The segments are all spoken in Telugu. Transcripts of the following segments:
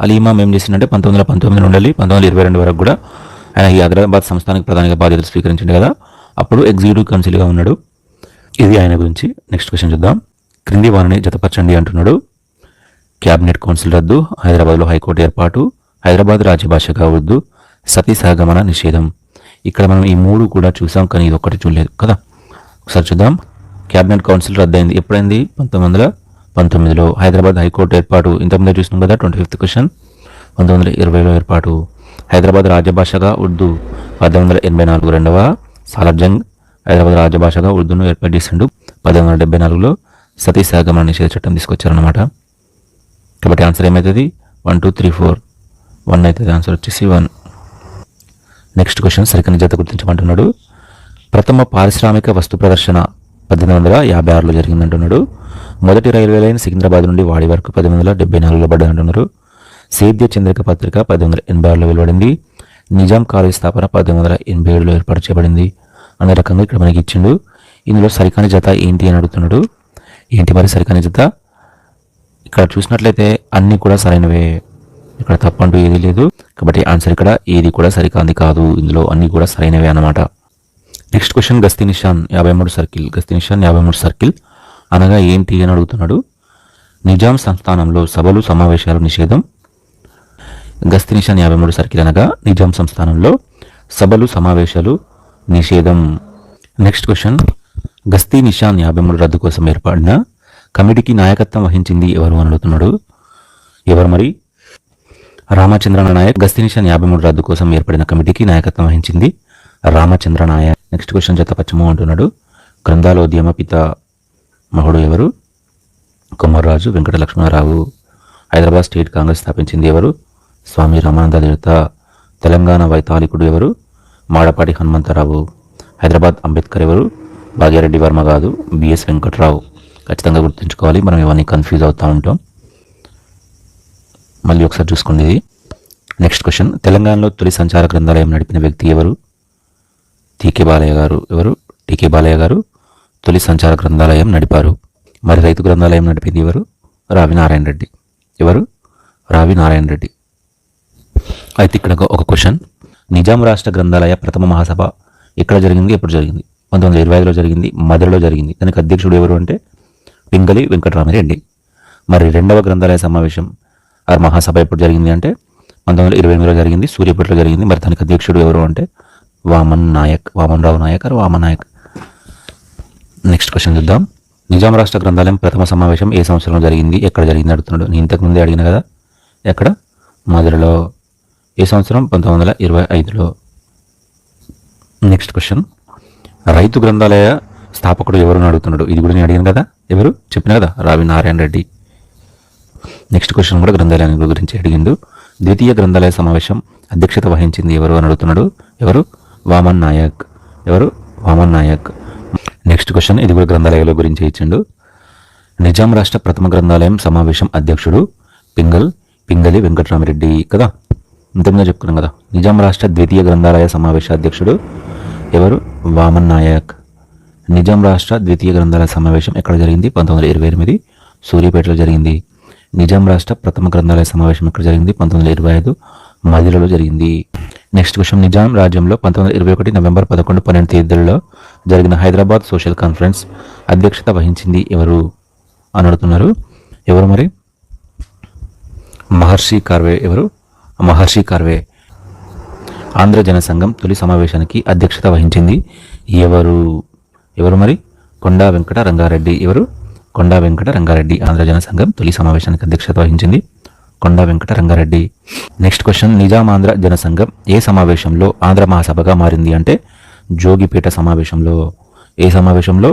అలీ ఇమామ్ ఏం చేసిందంటే 1919 నుండి 1922 వరకు కూడా ఆయన ఈ హైదరాబాద్ సంస్థానికి ప్రధానిగా బాధ్యతలు స్వీకరించింది కదా, అప్పుడు ఎగ్జిక్యూటివ్ కౌన్సిల్గా ఉన్నాడు. ఇది ఆయన గురించి. నెక్స్ట్ క్వశ్చన్ చూద్దాం. క్రింది వారిని జతపరచండి అంటున్నాడు. క్యాబినెట్ కౌన్సిల్ రద్దు, హైదరాబాద్లో హైకోర్టు ఏర్పాటు, హైదరాబాద్ రాజ్యభాషగా ఉర్దూ, సతీ సహగమన నిషేధం. ఇక్కడ మనం ఈ మూడు కూడా చూసాం, కానీ ఇది ఒక్కటి చూడలేదు కదా. ఒకసారి చూద్దాం. క్యాబినెట్ కౌన్సిల్ రద్దయింది. ఎప్పుడైంది? 1919లో. హైదరాబాద్ హైకోర్టు ఏర్పాటు ఇంతకుముందే చూసినాం కదా, 25th క్వశ్చన్. 1920లో ఏర్పాటు. హైదరాబాద్ రాజ్యభాషగా ఉర్దూ 1884 రెండవ సాలార్జంగ్ హైదరాబాద్ రాజ్యభాషగా ఉర్దూను ఏర్పాటు చేసిండు. 1874లో సతీ సహగమన నిషేధ చట్టం తీసుకొచ్చారన్నమాట. కాబట్టి ఆన్సర్ ఏమవుతుంది? 1 2 3 4 1 అవుతుంది. ఆన్సర్ వచ్చేసి 1. నెక్స్ట్ క్వశ్చన్ సరికని జత గుర్తించమంటున్నాడు. ప్రథమ పారిశ్రామిక వస్తు ప్రదర్శన 1856లో జరిగిందంటున్నాడు. మొదటి రైల్వే లైన్ సికింద్రాబాద్ నుండి వాడి వరకు 1874లో పడ్డదంటున్నారు. సేద్య చంద్రిక పత్రిక 1886లో వెలువడింది. నిజాం కాలేజ్ స్థాపన 1887లో ఏర్పాటు చేయబడింది. అనే రకంగా ఇక్కడ మనకి ఇచ్చిండు. ఇందులో సరికాని జత ఏంటి అని అడుగుతున్నాడు. ఏంటి మరి సరికాని జత? ఇక్కడ చూసినట్లయితే అన్నీ కూడా సరైనవే, ఇక్కడ తప్పంటూ ఏది లేదు. కాబట్టి ఆన్సర్ ఇక్కడ ఏది కూడా సరికాంది కాదు, ఇందులో అన్నీ కూడా సరైనవే అన్నమాట. నెక్స్ట్ క్వశ్చన్ గస్తీ నిషాన్ 53 సర్కిల్. గస్తీ నిషాన్ 53 సర్కిల్ అనగా ఏంటి అని అడుగుతున్నాడు. నిజాం సంస్థానంలో సభలు సమావేశాలు నిషేధం. గస్తీ నిషాన్ 53 సర్కిల్ అనగా నిజాం సంస్థానంలో సభలు సమావేశాలు నిషేధం. నెక్స్ట్ క్వశ్చన్ గస్తీ నిషాన్ 53 రద్దు కోసం ఏర్పడిన కమిటీకి నాయకత్వం వహించింది ఎవరు అని అడుగుతున్నాడు. ఎవరు మరి? రామచంద్ర నాయక్. గస్తీ నిషాన్ 53 రద్దు కోసం ఏర్పడిన కమిటీకి నాయకత్వం వహించింది రామచంద్ర నాయక్. నెక్స్ట్ క్వశ్చన్ జతపచ్చము అంటున్నాడు. గ్రంథాలోద్యమ పిత మహుడు ఎవరు? కొమర్రాజు వెంకట లక్ష్మణరావు. హైదరాబాద్ స్టేట్ కాంగ్రెస్ స్థాపించింది ఎవరు? స్వామి రామానంద తీర్థ. తెలంగాణ వైతాళికుడు ఎవరు? మాడపాటి హనుమంతరావు. హైదరాబాద్ అంబేద్కర్ ఎవరు? భాగ్యారెడ్డి వర్మ కాదు, బిఎస్ వెంకట్రావు. ఖచ్చితంగా గుర్తుంచుకోవాలి, మనం ఇవన్నీ కన్ఫ్యూజ్ అవుతూ ఉంటాం. మళ్ళీ ఒకసారి చూసుకోండి ఇది. నెక్స్ట్ క్వశ్చన్ తెలంగాణలో తొలి సంచార గ్రంథాలయం నడిపిన వ్యక్తి ఎవరు? టీకే బాలయ్య గారు. ఎవరు? టీకే బాలయ్య గారు తొలి సంచార గ్రంథాలయం నడిపారు. మరి రైతు గ్రంథాలయం నడిపింది ఎవరు? రావి నారాయణ రెడ్డి. ఎవరు? రావి నారాయణ రెడ్డి. అయితే ఇక్కడ ఒక క్వశ్చన్. నిజాం రాష్ట్ర గ్రంథాలయ ప్రథమ మహాసభ ఎక్కడ జరిగింది, ఎప్పుడు జరిగింది? 1925లో జరిగింది, మధురలో జరిగింది. దానికి అధ్యక్షుడు ఎవరు అంటే పింగళి వెంకటరామిరెడ్డి. మరి రెండవ గ్రంథాలయ సమావేశం మహాసభ ఎప్పుడు జరిగింది అంటే 1928లో జరిగింది, సూర్యాపేటలో జరిగింది. మరి దానికి అధ్యక్షుడు ఎవరు అంటే Vaman Nayak, Vamanrao Nayak or Vaman Naik. Next question చూద్దాం. నిజాం రాష్ట్ర గ్రంథాలయం ప్రథమ సమావేశం ఏ సంవత్సరంలో జరిగింది, ఎక్కడ జరిగింది అడుగుతున్నాడు. నేను ఇంతకు ముందే అడిగిన కదా, ఎక్కడ? మధురలో. ఏ సంవత్సరం? 1925లో. నెక్స్ట్ క్వశ్చన్ రైతు గ్రంథాలయ స్థాపకుడు ఎవరు అని అడుగుతున్నాడు. ఇది కూడా నేను అడిగాను కదా, ఎవరు చెప్పిన కదా, రావి నారాయణ రెడ్డి. నెక్స్ట్ క్వశ్చన్ కూడా గ్రంథాలయం గురించి అడిగిండు. ద్వితీయ గ్రంథాలయ సమావేశం అధ్యక్షత వహించింది ఎవరు అని అడుగుతున్నాడు. ఎవరు? వామన్ నాయక్. ఎవరు? వామన్ నాయక్. నెక్స్ట్ క్వశ్చన్ ఇది కూడా గ్రంథాలయాల గురించి ఇచ్చిండు. నిజాం రాష్ట్ర ప్రథమ గ్రంథాలయం సమావేశం అధ్యక్షుడు పింగళి వెంకటరామిరెడ్డి కదా, ఇంతకుముందే చెప్పుకున్నాం కదా. నిజాం రాష్ట్ర ద్వితీయ గ్రంథాలయ సమావేశ అధ్యక్షుడు ఎవరు? వామన్ నాయక్. నిజాం రాష్ట్ర ద్వితీయ గ్రంథాలయ సమావేశం ఎక్కడ జరిగింది? 1928 సూర్యాపేటలో జరిగింది. నిజాం రాష్ట్ర ప్రథమ గ్రంథాలయ సమావేశం ఎక్కడ జరిగింది? 1925 మదిలలో జరిగింది. నెక్స్ట్ క్వశ్చన్ నిజాం రాజ్యంలో 1921 నవంబర్ 11, 12 తేదీలలో జరిగిన హైదరాబాద్ సోషల్ కాన్ఫరెన్స్ అధ్యక్షత వహించింది ఎవరు అని అడుగుతున్నారు. ఎవరు మరి? మహర్షి కార్వే. ఎవరు? మహర్షి కార్వే. ఆంధ్ర జనసంఘం తొలి సమావేశానికి అధ్యక్షత వహించింది ఎవరు? ఎవరు మరి? కొండా వెంకట రంగారెడ్డి. ఎవరు? కొండా వెంకట రంగారెడ్డి. ఆంధ్ర జనసంఘం తొలి సమావేశానికి అధ్యక్షత వహించింది కొండా వెంకట రంగారెడ్డి. నెక్స్ట్ క్వశ్చన్ నిజాం ఆంధ్ర జనసంఘం ఏ సమావేశంలో ఆంధ్ర మహాసభగా మారింది అంటే జోగిపేట సమావేశంలో. ఏ సమావేశంలో?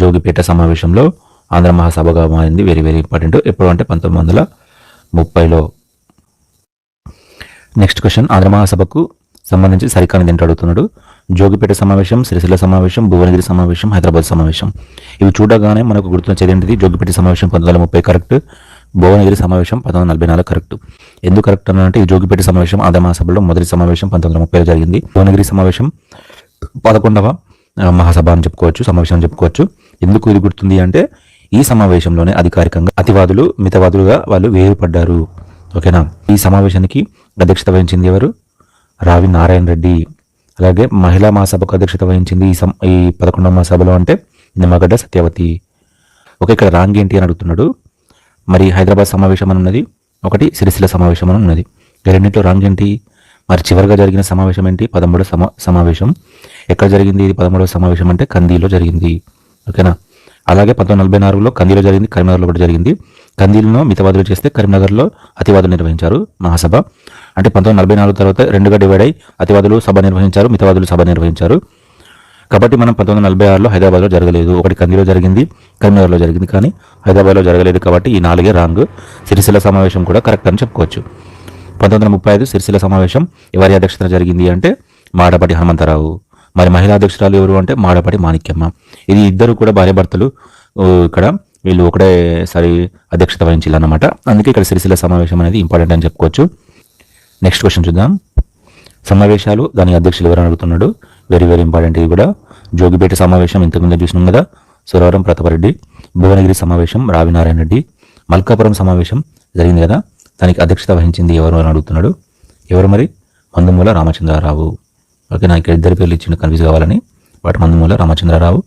జోగిపేట సమావేశంలో ఆంధ్ర మహాసభగా మారింది. Very very important. ఎప్పుడు అంటే 1930లో. నెక్స్ట్ క్వశ్చన్ ఆంధ్ర మహాసభకు సంబంధించి సరికానిది ఏంటో అడుగుతున్నాడు. జోగిపేట సమావేశం, సిరిసిల్ల సమావేశం, భువనగిరి సమావేశం, హైదరాబాద్ సమావేశం. ఇవి చూడగానే మనకు గుర్తొచ్చేది ఏంటిది? జోగిపేట సమావేశం 1930 కరెక్ట్, భువనగిరి సమావేశం 1944 కరెక్ట్. ఎందుకు కరెక్ట్ అంటే ఈ జోగిపేట సమావేశం ఆంధ్ర మహాసభలో మొదటి సమావేశం 1930లో జరిగింది. భువనగిరి సమావేశం 11వ మహాసభ అని చెప్పుకోవచ్చు, సమావేశం అని చెప్పుకోవచ్చు. ఎందుకు ఇది గుర్తుంది అంటే ఈ సమావేశంలోనే అధికారికంగా అతివాదులు మితవాదులుగా వాళ్ళు వేరుపడ్డారు. ఓకేనా. ఈ సమావేశానికి అధ్యక్షత వహించింది ఎవరు? రావి నారాయణ రెడ్డి. అలాగే మహిళా మహాసభకు అధ్యక్షత వహించింది ఈ 11వ మహాసభలో అంటే నిమ్మగడ్డ సత్యవతి. ఓకే, ఇక్కడ రాంగ్ ఏంటి అని అడుగుతున్నాడు. మరి హైదరాబాద్ సమావేశం అని ఉన్నది, ఒకటి సిరిసిల్ల సమావేశం అని ఉన్నది. ఈ రెండింటిలో రాంగ్ ఏంటి? మరి చివరిగా జరిగిన సమావేశం ఏంటి? 13వ సమావేశం. ఎక్కడ జరిగింది ఇది? 13వ సమావేశం అంటే కందీలో జరిగింది. ఓకేనా. అలాగే 1944లో కందీలో జరిగింది, కరీంనగర్లో కూడా జరిగింది. కందీలను మితవాదులు చేస్తే కరీంనగర్లో అతివాదులు నిర్వహించారు మహాసభ. అంటే 1944 తర్వాత రెండుగా డివైడ్ అయ్యి అతివాదులు సభ నిర్వహించారు, మితవాదులు సభ నిర్వహించారు. కాబట్టి మనం 1946లో హైదరాబాద్లో జరగలేదు. ఒకటి కందీలో జరిగింది, కరీంనగర్లో జరిగింది, కానీ హైదరాబాద్లో జరగలేదు. కాబట్టి ఈ 4 రాంగ్. సిరిసిల్ల సమావేశం కూడా కరెక్ట్ అని చెప్పుకోవచ్చు. 1935 సిరిసిల్ల సమావేశం ఎవరి అధ్యక్షతన జరిగింది అంటే మాడపాటి హనుమంతరావు. మరి మహిళా అధ్యక్షురాలు ఎవరు అంటే మాడపాటి మాణిక్యమ్మ. ఇది ఇద్దరు కూడా భార్యాభర్తలు. ఇక్కడ వీళ్ళు ఒకటేసారి అధ్యక్షత వహించాలన్నమాట. అందుకే ఇక్కడ సిరిసిల్ల సమావేశం అనేది ఇంపార్టెంట్ అని చెప్పుకోవచ్చు. నెక్స్ట్ క్వశ్చన్ చూద్దాం. సమావేశాలు దాని అధ్యక్షులు ఎవరు అడుగుతున్నాడు. Very very important. ఇది కూడా జోగిపేట సమావేశం ఇంతకుముందు చూసినాం కదా, సురవరం ప్రతాపరెడ్డి. భువనగిరి సమావేశం రావి నారాయణ రెడ్డి. మల్కాపురం సమావేశం జరిగింది కదా, దానికి అధ్యక్షత వహించింది ఎవరు అని అడుగుతున్నాడు. ఎవరు మరి? మందుమూల రామచంద్రరావు. ఓకే, నాకు ఇద్దరు పేర్లు ఇచ్చిండు కన్ఫ్యూజ్ కావాలని. వాటి మందుమూల రామచంద్రరావు.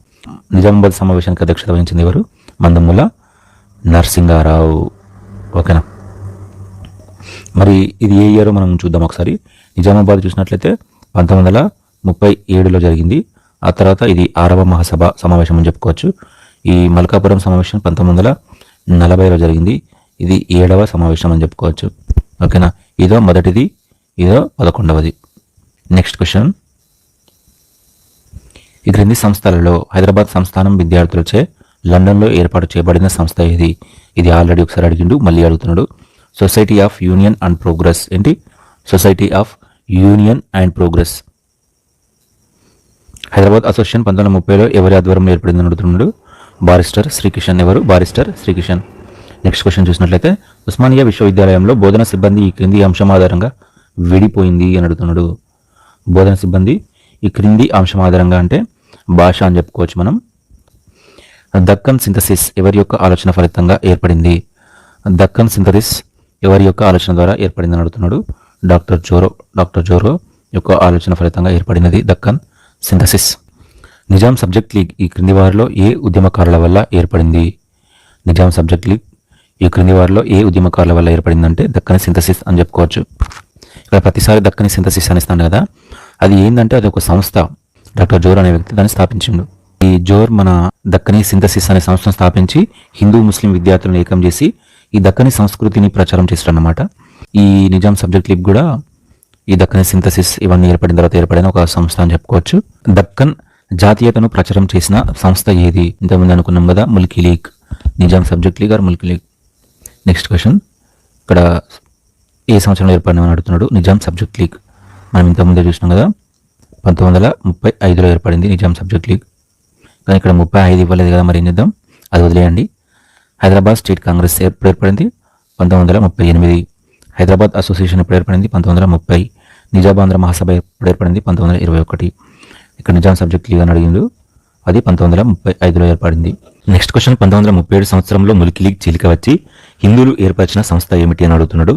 నిజామాబాద్ సమావేశానికి అధ్యక్షత వహించింది ఎవరు? మందుమూల నరసింగారావు. ఓకేనా. మరి ఇది ఏ ఇయర్ మనం చూద్దాం ఒకసారి. నిజామాబాద్ చూసినట్లయితే 1937లో జరిగింది. ఆ తర్వాత ఇది 6వ మహాసభ సమావేశం అని చెప్పుకోవచ్చు. ఈ మల్కాపురం సమావేశం 1940లో జరిగింది. ఇది 7వ సమావేశం అని చెప్పుకోవచ్చు. ఓకేనా. ఇదో మొదటిది, ఇదో 11వది. Next question. ఈ క్రింది సంస్థలలో హైదరాబాద్ సంస్థానం విద్యార్థులచే లండన్లో ఏర్పాటు చేయబడిన సంస్థ ఏది? ఇది ఆల్రెడీ ఒకసారి అడిగిండు, మళ్ళీ అడుగుతున్నాడు. Society of union and progress. ఏంటి? Society of union and progress. Hyderabad association 1930లో ఎవరి ఆధ్వర్యంలో ఏర్పడిందని అడుగుతున్నాడు. బారిస్టర్ శ్రీకిషన్. ఎవరు? బారిస్టర్ శ్రీకిషన్. నెక్స్ట్ క్వశ్చన్ చూసినట్లయితే ఉస్మానియా విశ్వవిద్యాలయంలో బోధన సిబ్బంది ఈ క్రింది అంశం ఆధారంగా విడిపోయింది అని అడుగుతున్నాడు. బోధన సిబ్బంది ఈ క్రింది అంశం ఆధారంగా అంటే భాష అని చెప్పుకోవచ్చు మనం. దక్కన్ సింథసిస్ ఎవరి యొక్క ఆలోచన ఫలితంగా ఏర్పడింది? దక్కన్ సింథసిస్ ఎవరి యొక్క ఆలోచన ద్వారా ఏర్పడింది అని అడుగుతున్నాడు. డాక్టర్ జోరో యొక్క ఆలోచన ఫలితంగా ఏర్పడినది Deccan synthesis. Nizam subject league ఈ క్రింది వారిలో ఏ ఉద్యమకారుల వల్ల ఏర్పడింది? నిజాం సబ్జెక్ట్ లీగ్ ఈ క్రింది వారిలో ఏ ఉద్యమకారుల వల్ల ఏర్పడిందంటే దక్కని సింథసిస్ అని చెప్పుకోవచ్చు. ఇక్కడ ప్రతిసారి దక్కని సింథసిస్ అని ఇస్తాను కదా, అది ఏంటంటే అది ఒక సంస్థ. డాక్టర్ జోర్ అనే వ్యక్తి దాన్ని స్థాపించిండు. ఈ జోర్ మన దక్కని సింథసిస్ అనే సంస్థను స్థాపించి హిందూ ముస్లిం విద్యార్థులను ఏకం చేసి ఈ దక్కని సంస్కృతిని ప్రచారం చేస్తారన్నమాట. ఈ నిజాం సబ్జెక్ట్ లీగ్ కూడా ఈ దక్కని సింథసిస్ ఇవన్నీ ఏర్పడిన తర్వాత ఏర్పడిన ఒక సంస్థ అని చెప్పుకోవచ్చు. దక్కన్ జాతీయతను ప్రచారం చేసిన సంస్థ ఏది? ఇంతకుముందు అనుకున్నాం కదా, Mulki league. Nizam subject league or Mulki league. Next question. ఇక్కడ ఏ సంవత్సరంలో ఏర్పడినామని అడుగుతున్నాడు. నిజాం సబ్జెక్ట్ లీగ్ మనం ఇంతకుముందే చూసినాం కదా, 1935లో ఏర్పడింది నిజాం సబ్జెక్ట్ లీగ్. కానీ ఇక్కడ 35 ఇవ్వలేదు కదా, మరి ఏం చేద్దాం, అది వదిలేయండి. హైదరాబాద్ స్టేట్ కాంగ్రెస్ ఎప్పుడు ఏర్పడింది? 1938. హైదరాబాద్ అసోసియేషన్ ఎప్పుడు ఏర్పడింది? 1930. నిజామాంధ్ర మహాసభ ఎప్పుడు ఏర్పడింది? 1921. ఇక్కడ నిజాం సబ్జెక్ట్ లీగ్ అని అడిగిండు, అది 1935లో ఏర్పడింది. Next question. 1937 సంవత్సరంలో ముల్కీ లీగ్ చీలిక వచ్చి హిందువులు ఏర్పరిచిన సంస్థ ఏమిటి అని అడుగుతున్నాడు.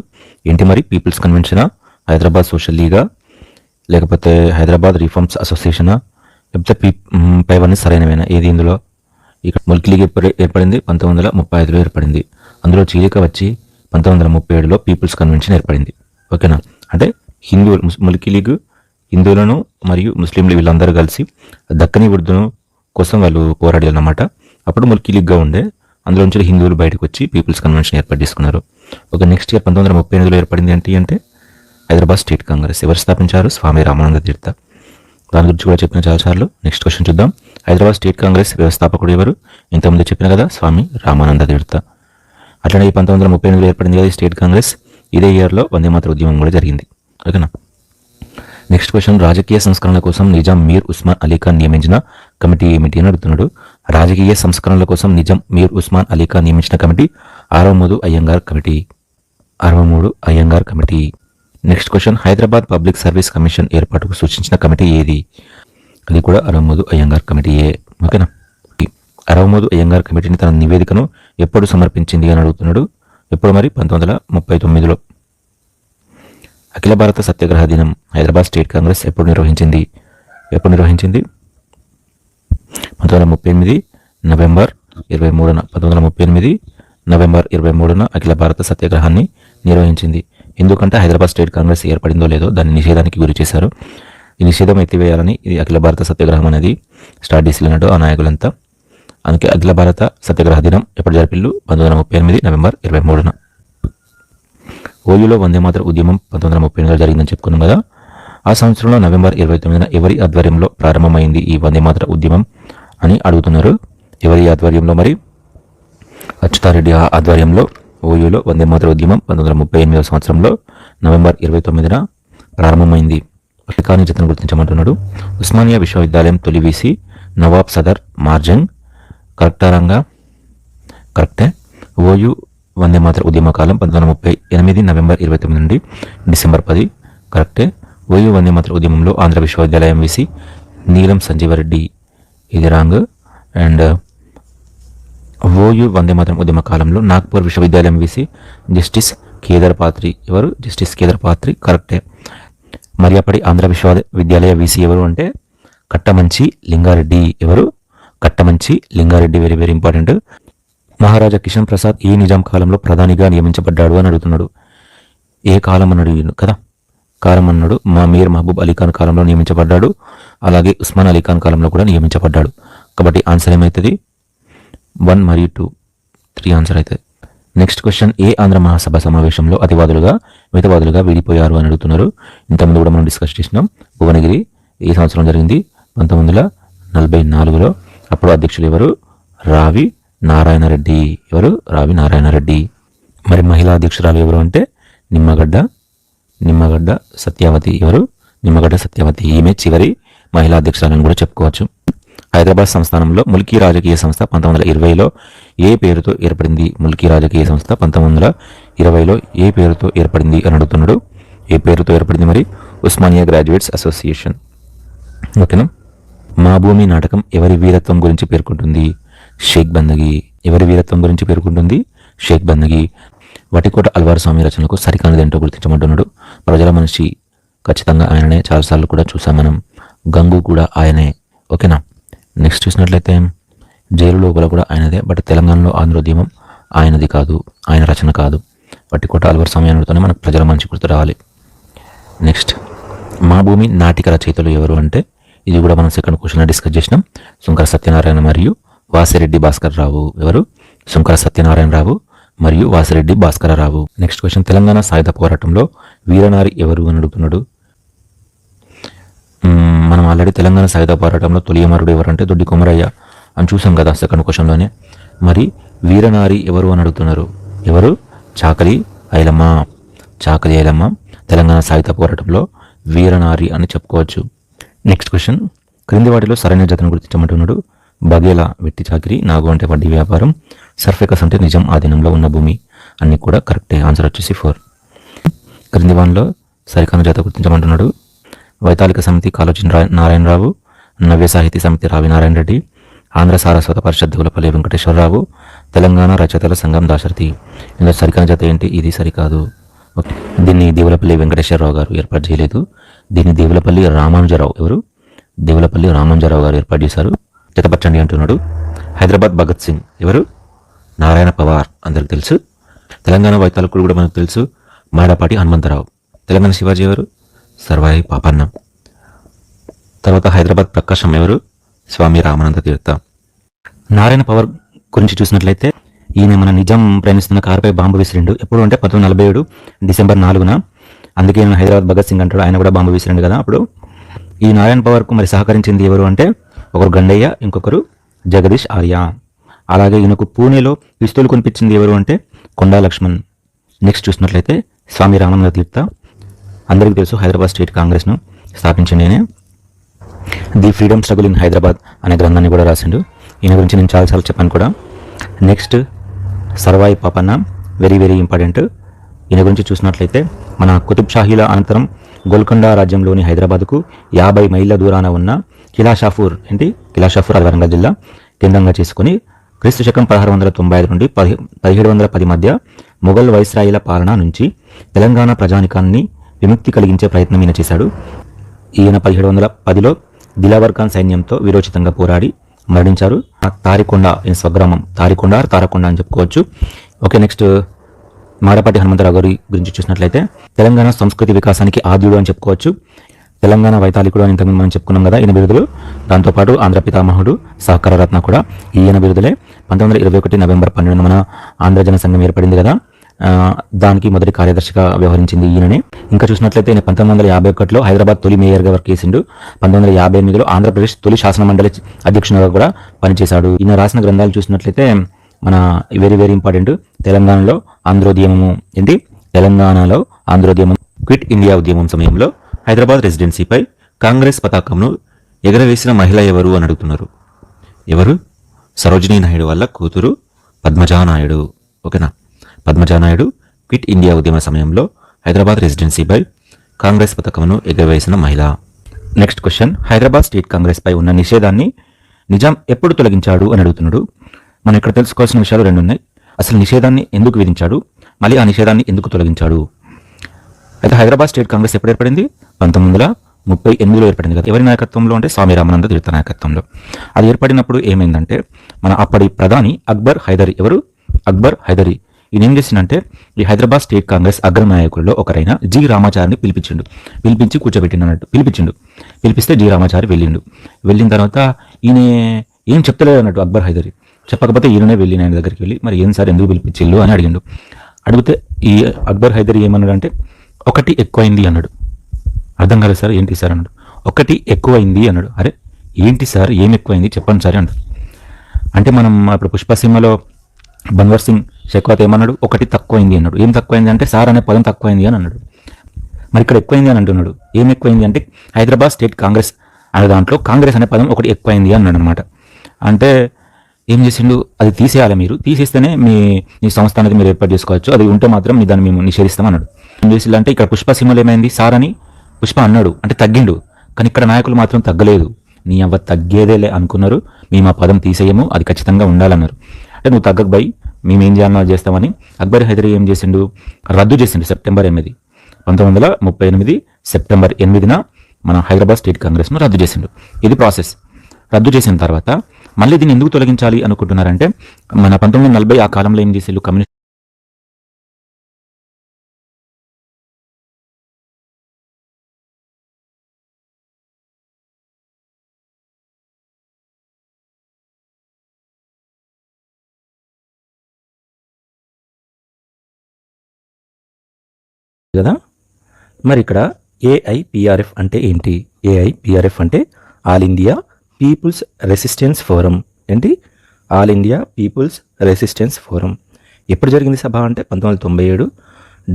ఏంటి మరి? పీపుల్స్ కన్వెన్షనా, హైదరాబాద్ సోషల్ లీగా, లేకపోతే హైదరాబాద్ రిఫార్మ్స్ అసోసియేషనా, లేకపోతే పైవన్నీ సరైనవేనా? ఏది ఇందులో? ఇక్కడ ముల్కీ లీగ్ ఏర్పడింది 1935లో ఏర్పడింది. అందులో చీలిక వచ్చి 1937లో పీపుల్స్ కన్వెన్షన్ ఏర్పడింది. ఓకేనా. అంటే హిందువులు, ముల్కీ లీగ్ హిందువులను మరియు ముస్లింలు వీళ్ళందరూ కలిసి దక్కని ఉర్దూను కోసం వాళ్ళు పోరాడారు అన్నమాట. అప్పుడు ముల్కీ లీగ్గా ఉండే, అందులో నుంచి హిందువులు బయటకు వచ్చి పీపుల్స్ కన్వెన్షన్ ఏర్పాటు చేసుకున్నారు. ఓకే. నెక్స్ట్ ఇయర్ 1938లో ఏర్పడింది ఏంటి అంటే హైదరాబాద్ స్టేట్ కాంగ్రెస్. ఎవరు స్థాపించారు? స్వామి రామానంద తీర్థ. దాని గురించి కూడా చెప్పిన చాలాసార్లు. నెక్స్ట్ క్వశ్చన్ చూద్దాం. హైదరాబాద్ స్టేట్ కాంగ్రెస్ వ్యవస్థాపకుడు ఎవరు? ఇంతకుముందు చెప్పిన కదా, స్వామి రామానంద తీర్థ. అట్లనే 1938లో ఏర్పడింది కదా ఈ స్టేట్ కాంగ్రెస్. ఇదే ఇయర్లో వందేమాతర ఉద్యమం కూడా జరిగింది. ఓకేనా. Next question. రాజకీయ సంస్కరణల కోసం నిజాం మీర్ ఉస్మాన్ అలీ ఖాన్ నియమించిన కమిటీ ఏమిటి అని అడుగుతున్నాడు. రాజకీయ సంస్కరణల కోసం నిజాం మీర్ ఉస్మాన్ అలీ ఖాన్ నియమించిన committee 63 Ayyangar committee. Next question. Hyderabad public service commission ఏర్పాటుకు సూచించిన కమిటీ ఏది? అది కూడా 63 అయ్యంగార్ కమిటీయే. ఓకేనా. 63 అయ్యంగార్ కమిటీని తన నివేదికను ఎప్పుడు సమర్పించింది అని అడుగుతున్నాడు. ఎప్పుడు మరి? 1939లో అఖిల భారత సత్యాగ్రహ దినం హైదరాబాద్ స్టేట్ కాంగ్రెస్ ఎప్పుడు నిర్వహించింది? 1938 నవంబర్ 23న 1938 నవంబర్ 23న అఖిల భారత సత్యాగ్రహాన్ని నిర్వహించింది. ఎందుకంటే హైదరాబాద్ స్టేట్ కాంగ్రెస్ ఏర్పడిందో లేదో దాన్ని నిషేధానికి గురి చేశారు. ఈ నిషేధం ఎత్తివేయాలని ఇది అఖిల భారత సత్యాగ్రహం అనేది స్టార్ట్ చేసినట్టు ఆ నాయకులంతా. అందుకే అఖిల భారత సత్యాగ్రహ దినం ఎప్పుడు జరిపిల్లు? 1938 నవంబర్ 23న. ఓయూలో వందే మాతర ఉద్యమం 1938లో జరిగిందని చెప్పుకున్నాం కదా. ఆ సంవత్సరంలో నవంబర్ 29న ఎవరి ఆధ్వర్యంలో ప్రారంభమైంది ఈ వందే మాతర ఉద్యమం అని అడుగుతున్నారు. ఎవరి ఆధ్వర్యంలో? మరి అచ్యుతారెడ్డి ఆధ్వర్యంలో ఓయూలో వందే మాతర ఉద్యమం 1938 సంవత్సరంలో నవంబర్ 29న ప్రారంభమైంది. కానీ జతను గుర్తించమంటున్నాడు. ఉస్మానియా విశ్వవిద్యాలయం తొలి వీసీ నవాబ్ సదర్ మార్జంగ్. కరెక్టారంగా? కరెక్టే. ఓయూ వందే మాతర ఉద్యమ కాలం 1938 నవంబర్ 29 నుండి డిసెంబర్ 10. కరెక్టే. ఓయూ వందే మాతర ఉద్యమంలో ఆంధ్ర విశ్వవిద్యాలయం వీసీ నీలం సంజీవరెడ్డి. ఇది wrong. And OU Vande Mataram ఉద్యమ కాలంలో నాగ్పూర్ విశ్వవిద్యాలయం వీసీ జస్టిస్ కేదర్ పాత్రి. ఎవరు? జస్టిస్ కేదర్ పాత్రి. కరెక్టే. మరియాపడి ఆంధ్ర విశ్వవిద్యాలయ వీసీ ఎవరు అంటే కట్టమంచి లింగారెడ్డి. ఎవరు? Kattamanchi Lingareddy. Very very important. Maharaja Kishan Prasad ఏ నిజాం కాలంలో ప్రధానిగా నియమించబడ్డాడు అని అడుగుతున్నాడు. ఏ కాలం అన్నాడు కదా? కాలం అన్నాడు. మీర్ మహబూబ్ అలీ ఖాన్ కాలంలో నియమించబడ్డాడు. అలాగే ఉస్మాన్ అలీ ఖాన్ కాలంలో కూడా నియమించబడ్డాడు. కాబట్టి ఆన్సర్ ఏమవుతుంది? 1 మరియు 2, 3 ఆన్సర్ అవుతుంది. నెక్స్ట్ క్వశ్చన్, ఏ ఆంధ్ర మహాసభ సమావేశంలో అతివాదులుగా మితవాదులుగా విడిపోయారు అని అడుగుతున్నారు. ఇంతకుముందు కూడా మనం డిస్కస్ చేసినాం. భువనగిరి ఏ సంవత్సరం జరిగింది? 1944లో. అప్పుడు అధ్యక్షులు ఎవరు? రావి నారాయణరెడ్డి. ఎవరు? రావి నారాయణరెడ్డి. మరి మహిళా అధ్యక్షురాలు ఎవరు అంటే నిమ్మగడ్డ సత్యావతి. ఎవరు? నిమ్మగడ్డ సత్యావతి. ఈమె చివరి మహిళా అధ్యక్షురాలని కూడా చెప్పుకోవచ్చు. హైదరాబాద్ సంస్థానంలో ముల్కీ రాజకీయ సంస్థ 1920లో ఏ పేరుతో ఏర్పడింది? ముల్కీ రాజకీయ సంస్థ 1920లో ఏ పేరుతో ఏర్పడింది అని అడుగుతున్నాడు. ఏ పేరుతో ఏర్పడింది? మరి ఉస్మానియా గ్రాడ్యుయేట్స్ అసోసియేషన్. ఓకేనా. మా భూమి నాటకం ఎవరి వీరత్వం గురించి పేర్కొంటుంది? షేక్ బందగి. ఎవరి వీరత్వం గురించి పేర్కొంటుంది? షేక్ బందగి. వటికోట అల్వార్ స్వామి రచనలకు సరికానిదేంటో గుర్తించమంటున్నాడు. ప్రజల మనిషి ఖచ్చితంగా ఆయననే. చాలాసార్లు కూడా చూసాం మనం. గంగు కూడా ఆయనే. ఓకేనా. నెక్స్ట్ చూసినట్లయితే జైలు లోపల కూడా ఆయనదే. బట్ తెలంగాణలో ఆంధ్రోద్యమం ఆయనది కాదు, ఆయన రచన కాదు. వట్టికోట అల్వార్ స్వామి అనుతోనే మనకు ప్రజల మనిషి గుర్తు రావాలి. నెక్స్ట్, మా భూమి నాటిక రచయితలు ఎవరు అంటే ఇది కూడా మనం సెకండ్ క్వశ్చన్ డిస్కస్ చేసినాం. శంకర సత్యనారాయణ మరియు వాసిరెడ్డి భాస్కర్ రావు. ఎవరు? శంకర సత్యనారాయణ రావు మరియు వాసిరెడ్డి భాస్కర రావు. నెక్స్ట్ క్వశ్చన్, తెలంగాణ సాయుధ పోరాటంలో వీరనారి ఎవరు అని అడుగుతున్నాడు. మనం ఆల్రెడీ తెలంగాణ సాయుధ పోరాటంలో తొలి అమరుడు ఎవరంటే దొడ్డి కొమరయ్య అని చూసాం కదా సెకండ్ క్వశ్చన్లోనే. మరి వీరనారి ఎవరు అని అడుగుతున్నారు. ఎవరు? చాకలి ఐలమ్మ. చాకలి ఐలమ్మ తెలంగాణ సాయుధ పోరాటంలో వీరనారి అని చెప్పుకోవచ్చు. నెక్స్ట్ క్వశ్చన్, క్రింది వాటిలో సరైన జతను గుర్తించమంటున్నాడు. బగేలా వెట్టి చాకిరి, నాగు అంటే వడ్డీ వ్యాపారం, సర్ఫెకస్ అంటే నిజం ఆధీనంలో ఉన్న భూమి. అన్ని కూడా కరెక్టే. ఆన్సర్ వచ్చేసి 4. క్రింది వాటిలో సరికాని జత గుర్తించమంటున్నాడు. వైతాళిక సమితి కాళోజీ నారాయణరావు, నవ్య సాహితీ సమితి రావి నారాయణ రెడ్డి, ఆంధ్ర సారస్వత పరిషత్ దేవులపల్లి వెంకటేశ్వరరావు, తెలంగాణ రచయితల సంఘం దాశరథి. ఇందులో సరికాని జత ఏంటి? ఇది సరికాదు. ఓకే, దీన్ని దేవులపల్లి వెంకటేశ్వరరావు గారు ఏర్పాటు చేయలేదు. దీన్ని దేవులపల్లి రామానుజరావు. ఎవరు? దేవులపల్లి రామానుజరావు గారు ఏర్పాటు చేశారు. జతపరచండి అంటున్నాడు. హైదరాబాద్ భగత్ సింగ్. ఎవరు? నారాయణ పవార్. అందరికి తెలుసు. తెలంగాణ వైతాళికుడు కూడా మనకు తెలుసు, మాడపాటి హనుమంతరావు. తెలంగాణ శివాజీ ఎవరు? సర్వాయి పాపన్న. తర్వాత హైదరాబాద్ ప్రకాశం ఎవరు? స్వామి రామానంద తీర్థ. నారాయణ పవార్ గురించి చూసినట్లయితే ఈయన మన నిజాం ప్రయాణిస్తున్న కారుపై బాంబు విసిరిండు. ఎప్పుడు అంటే 1947 డిసెంబర్ 4న. అందుకే ఈయన హైదరాబాద్ భగత్ సింగ్ అంటాడు. ఆయన కూడా బాంబు విసిరిండు కదా అప్పుడు. ఈ నారాయణ పవార్కు మరి సహకరించింది ఎవరు అంటే ఒకరు గండయ్య, ఇంకొకరు జగదీష్ ఆర్య. అలాగే ఈయనకు పూణేలో పిస్తూలు కొనిపించింది ఎవరు అంటే కొండా లక్ష్మణ్. నెక్స్ట్ చూసినట్లయితే స్వామి రామానంద తీర్థ. అందరికీ తెలుసు, హైదరాబాద్ స్టేట్ కాంగ్రెస్ను స్థాపించింది ఈయన. The freedom struggle in Hyderabad అనే గ్రంథాన్ని కూడా రాసిండు. ఈయన గురించి నేను చాలాసార్లు చెప్పాను కూడా. Next Sarvai Papanna, very very important. ఈయన గురించి చూసినట్లయితే మన కుతుబ్ షాహీల అనంతరం గోల్కొండ రాజ్యంలోని హైదరాబాద్కు 50 మైళ్ళ దూరాన ఉన్న కిలాషాపూర్ అది వరంగల్ జిల్లా కేంద్రంగా చేసుకుని క్రీస్తు శకం 1695 నుండి 1710 మధ్య మొఘల్ వైస్రాయిల పాలన నుంచి తెలంగాణ ప్రజానికాన్ని విముక్తి కలిగించే ప్రయత్నం ఈయన చేశాడు. ఈయన 1710లో దిలావర్ ఖాన్ సైన్యంతో వీరోచితంగా పోరాడి మరణించారు. తారికొండ ఈయన స్వగ్రామం, తారకొండ అని చెప్పుకోవచ్చు. ఓకే, నెక్స్ట్ మాడపాటి హనుమంతరావు గారి గురించి చూసినట్లయితే తెలంగాణ సంస్కృతి వికాసానికి ఆద్యుడు అని చెప్పుకోవచ్చు. తెలంగాణ వైతాళికుడు అని ఇంతకుముందు మనం చెప్పుకున్నాం కదా ఈయన బిరుదులు. దాంతోపాటు ఆంధ్ర పితామహుడు, సహకార రత్న కూడా ఈయన బిరుదులే. 1921 నవంబర్ 12 మన ఆంధ్ర జన సంఘం ఏర్పడింది కదా, దానికి మొదటి కార్యదర్శిగా వ్యవహరించింది ఈయననే. ఇంకా చూసినట్లయితే ఈయన 1951లో హైదరాబాద్ తొలి మేయర్గా వర్క్ చేసిండు. 1958లో ఆంధ్రప్రదేశ్ తొలి శాసన మండలి అధ్యక్షునిగా కూడా పనిచేశాడు. ఈయన రాసిన గ్రంథాలు చూసినట్లయితే మన వెరీ వెరీ ఇంపార్టెంట్, తెలంగాణలో ఆంధ్రోద్యమం, క్విట్ ఇండియా ఉద్యమం సమయంలో హైదరాబాద్ రెసిడెన్సీపై కాంగ్రెస్ పతాకంను ఎగరవేసిన మహిళ ఎవరు అని అడుగుతున్నారు. ఎవరు? సరోజినీ నాయుడు వాళ్ళ కూతురు పద్మజానాయుడు. ఓకేనా, పద్మజానాయుడు క్విట్ ఇండియా ఉద్యమ సమయంలో హైదరాబాద్ రెసిడెన్సీపై కాంగ్రెస్ పతాకంను ఎగరవేసిన మహిళ. Next question, Hyderabad state Congress పై ఉన్న నిషేధాన్ని నిజాం ఎప్పుడు తొలగించాడు అని అడుగుతున్నాడు. మనం ఇక్కడ తెలుసుకోవాల్సిన విషయాలు రెండు ఉన్నాయి. అసలు నిషేధాన్ని ఎందుకు విధించాడు, మళ్ళీ ఆ నిషేధాన్ని ఎందుకు తొలగించాడు. అయితే హైదరాబాద్ స్టేట్ కాంగ్రెస్ ఎప్పుడు ఏర్పడింది? 1938లో ఏర్పడింది కదా. ఎవరి నాయకత్వంలో అంటే స్వామి రామానంద తీర్థ నాయకత్వంలో. అది ఏర్పడినప్పుడు ఏమైందంటే మన అప్పటి ప్రధాని అక్బర్ హైదరీ, ఎవరు? అక్బర్ హైదరీ. ఈయన ఏం చేసిందంటే ఈ హైదరాబాద్ స్టేట్ కాంగ్రెస్ అగ్రనాయకుల్లో ఒకరైన జి రామాచారిని పిలిపించి కూర్చోబెట్టినట్టు పిలిపిస్తే జి రామాచారి వెళ్ళిన తర్వాత ఈయన ఏం చెప్తలేదు అన్నట్టు అక్బర్ హైదరీ. చెప్పకపోతే ఈయననే వెళ్ళి ఆయన దగ్గరికి వెళ్ళి మరి ఏం సార్ ఎందుకు పిలిపించిల్లు అని అడిగితే ఈ అక్బర్ హైదరీ ఏమన్నాడు అంటే ఒకటి ఎక్కువైంది అన్నాడు. అర్థం కాలేదు సార్, ఏంటి సార్ అన్నాడు. ఒకటి ఎక్కువైంది అన్నాడు. అరే ఏంటి సార్, ఏం ఎక్కువైంది చెప్పండి సార్ అన్నాడు. అంటే మనం ఇప్పుడు పుష్ప సినిమాలో బన్వర్ సింగ్ షెకావత్ ఏమన్నాడు? ఒకటి తక్కువైంది అన్నాడు. ఏం తక్కువైంది అంటే సార్ అనే పదం తక్కువైంది అని అన్నాడు. మరి ఇక్కడ ఎక్కువైంది అని అంటున్నాడు. ఏం ఎక్కువైంది అంటే హైదరాబాద్ స్టేట్ కాంగ్రెస్ అనే దాంట్లో కాంగ్రెస్ అనే పదం ఒకటి ఎక్కువైంది అన్నాడు అనమాట. అంటే ఏం చేసిండు, అది తీసేయాలి, మీరు తీసేస్తేనే మీ సంస్థ అనేది మీరు ఏర్పాటు చేసుకోవచ్చు, అది ఉంటే మాత్రం మీ దాన్ని మేము నిషేధిస్తాం అన్నాడు. ఏం చేసిండు అంటే ఇక్కడ పుష్ప సినిమాలో ఏమైంది, సార్ అని పుష్ప అన్నాడు అంటే తగ్గిండు, కానీ ఇక్కడ నాయకులు మాత్రం తగ్గలేదు. నీ అవ్వ తగ్గేదేలే అనుకున్నారు, మేము ఆ పదం తీసేయము, అది ఖచ్చితంగా ఉండాలన్నారు. అంటే నువ్వు తగ్గకపోయి మేమేం చేయాలన్నా చేస్తామని అక్బర్ హైదరీ ఏం చేసిండు, రద్దు చేసిండు. సెప్టెంబర్ 8, 1938 సెప్టెంబర్ 8న మన హైదరాబాద్ స్టేట్ కాంగ్రెస్ను రద్దు చేసిండు. ఇది ప్రాసెస్. రద్దు చేసిన తర్వాత మళ్ళీ దీన్ని ఎందుకు తొలగించాలి అనుకుంటున్నారంటే మన 1940 ఆ కాలంలో ఏం చేసేళ్ళు కమ్యూనిస్ట్ కదా. మరి ఇక్కడ ఏఐపిఆర్ఎఫ్ అంటే ఏంటి? ఏఐపిఆర్ఎఫ్ అంటే all India people's resistance forum. ఏంటి? All India people's resistance forum. ఎప్పుడు జరిగింది సభ అంటే 1997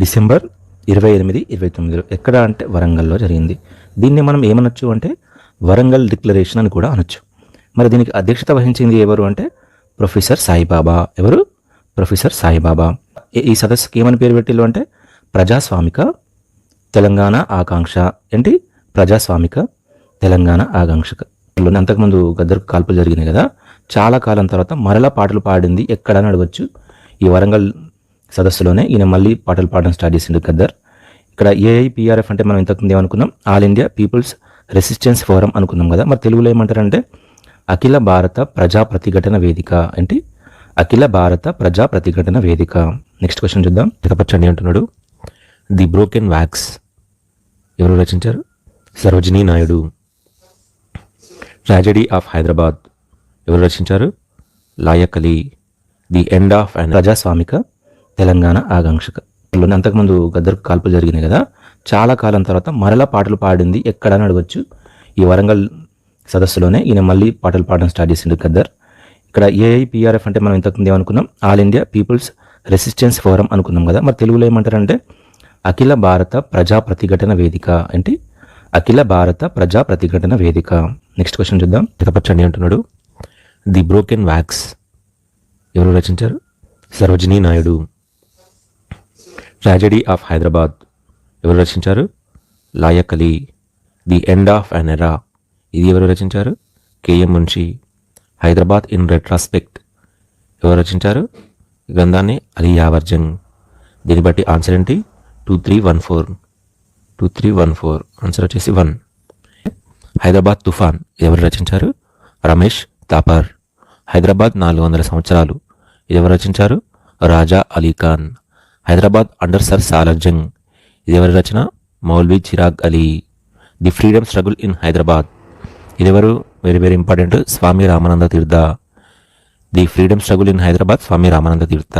డిసెంబర్ 28, 29. ఎక్కడ అంటే వరంగల్లో జరిగింది. దీన్ని మనం ఏమనొచ్చు అంటే వరంగల్ డిక్లరేషన్ అని కూడా అనొచ్చు. మరి దీనికి అధ్యక్షత వహించింది ఎవరు అంటే ప్రొఫెసర్ సాయిబాబా. ఎవరు? ప్రొఫెసర్ సాయిబాబా. ఈ సదస్సుకి ఏమని పేరు పెట్టిల్లు అంటే ప్రజాస్వామిక తెలంగాణ ఆకాంక్ష. ఏంటి? ప్రజాస్వామిక తెలంగాణ ఆకాంక్ష. అంతకుముందు గద్దర్కు కాల్పులు జరిగినాయి కదా, చాలా కాలం తర్వాత మరలా పాటలు పాడింది ఎక్కడని అడగచ్చు. ఈ వరంగల్ సదస్సులోనే ఈయన మళ్ళీ పాటలు పాడడం స్టార్ట్ చేసిండు గద్దర్. ఇక్కడ ఏఐపిఆర్ఎఫ్ అంటే మనం ఇంతకుముందు ఏమనుకున్నాం, all India people's resistance forum అనుకున్నాం కదా. మరి తెలుగులో ఏమంటారంటే అఖిల భారత ప్రజా ప్రతిఘటన వేదిక. ఏంటి? అఖిల భారత ప్రజా ప్రతిఘటన వేదిక. నెక్స్ట్ క్వశ్చన్ చూద్దాం. చెప్పచ్చండి అంటున్నాడు. ది బ్రోకెన్ వ్యాక్స్ ఎవరు రచించారు? సరోజినీ నాయుడు. ట్రాజెడీ ఆఫ్ హైదరాబాద్ ఎవరు రచించారు? Laiq Ali. The end of and ప్రజాస్వామిక తెలంగాణ ఆకాంక్షక. అంతకుముందు గద్దర్కు కాల్పులు జరిగినాయి కదా, చాలా కాలం తర్వాత మరలా పాటలు పాడింది ఎక్కడని అడగచ్చు. ఈ వరంగల్ సదస్సులోనే ఈయన మళ్ళీ పాటలు పాడడం స్టార్ట్ చేసిండు గద్దర్. ఇక్కడ ఏఐపిఆర్ఎఫ్ అంటే మనం ఇంతకుముందు ఏమనుకున్నాం, all India people's resistance forum అనుకున్నాం కదా. మరి తెలుగులో ఏమంటారంటే అఖిల భారత ప్రజా ప్రతిఘటన వేదిక. ఏంటి? అఖిల భారత ప్రజా ప్రతిఘటన వేదిక. నెక్స్ట్ క్వశ్చన్ చూద్దాం. చెప్పచ్చండి అంటున్నాడు. ది బ్రోకెన్ వ్యాక్స్ ఎవరు రచించారు? సరోజినీ నాయుడు. ట్రాజెడీ ఆఫ్ హైదరాబాద్ ఎవరు రచించారు? Laiq Ali. The end of an era ఇది ఎవరు రచించారు? KM Munshi. Hyderabad in retrospect ఎవరు రచించారు? గ్రంథాన్ని అలీ యావర్జంగ్. దీన్ని బట్టి ఆన్సర్ ఏంటి? 2314. 2314 ఆన్సర్ వచ్చేసి 1. హైదరాబాద్ తుఫాన్ ఎవరు రచించారు? రమేష్ తాపర్. హైదరాబాద్ 400 సంవత్సరాలు ఇది ఎవరు రచించారు? రాజా అలీ ఖాన్. హైదరాబాద్ అండర్ సర్ సాలార్ జంగ్ ఇది ఎవరి రచన? Maulvi Chirag Ali. The freedom struggle in Hyderabad ఇది ఎవరు? Very very important, Swami Ramananda Tirtha. The freedom struggle in Hyderabad Swami Ramananda Tirtha.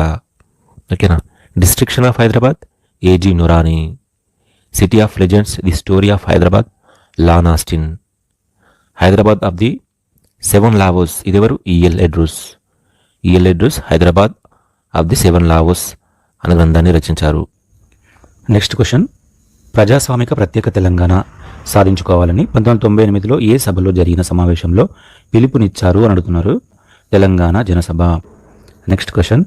ఓకేనా. Destruction of Hyderabad AG Noorani. City of legends the story of Hyderabad Lan Austin. Hyderabad of the 7 loaves ఇది ఎవరు? EL Edroos. EL Edroos Hyderabad of the 7 Laos అనే గ్రంథాన్ని రచించారు. నెక్స్ట్ క్వశ్చన్, ప్రజాస్వామిక ప్రత్యేక తెలంగాణ సాధించుకోవాలని 1998లో ఏ సభలో జరిగిన సమావేశంలో పిలుపునిచ్చారు అని అడుగుతున్నారు? తెలంగాణ జనసభ. నెక్స్ట్ క్వశ్చన్,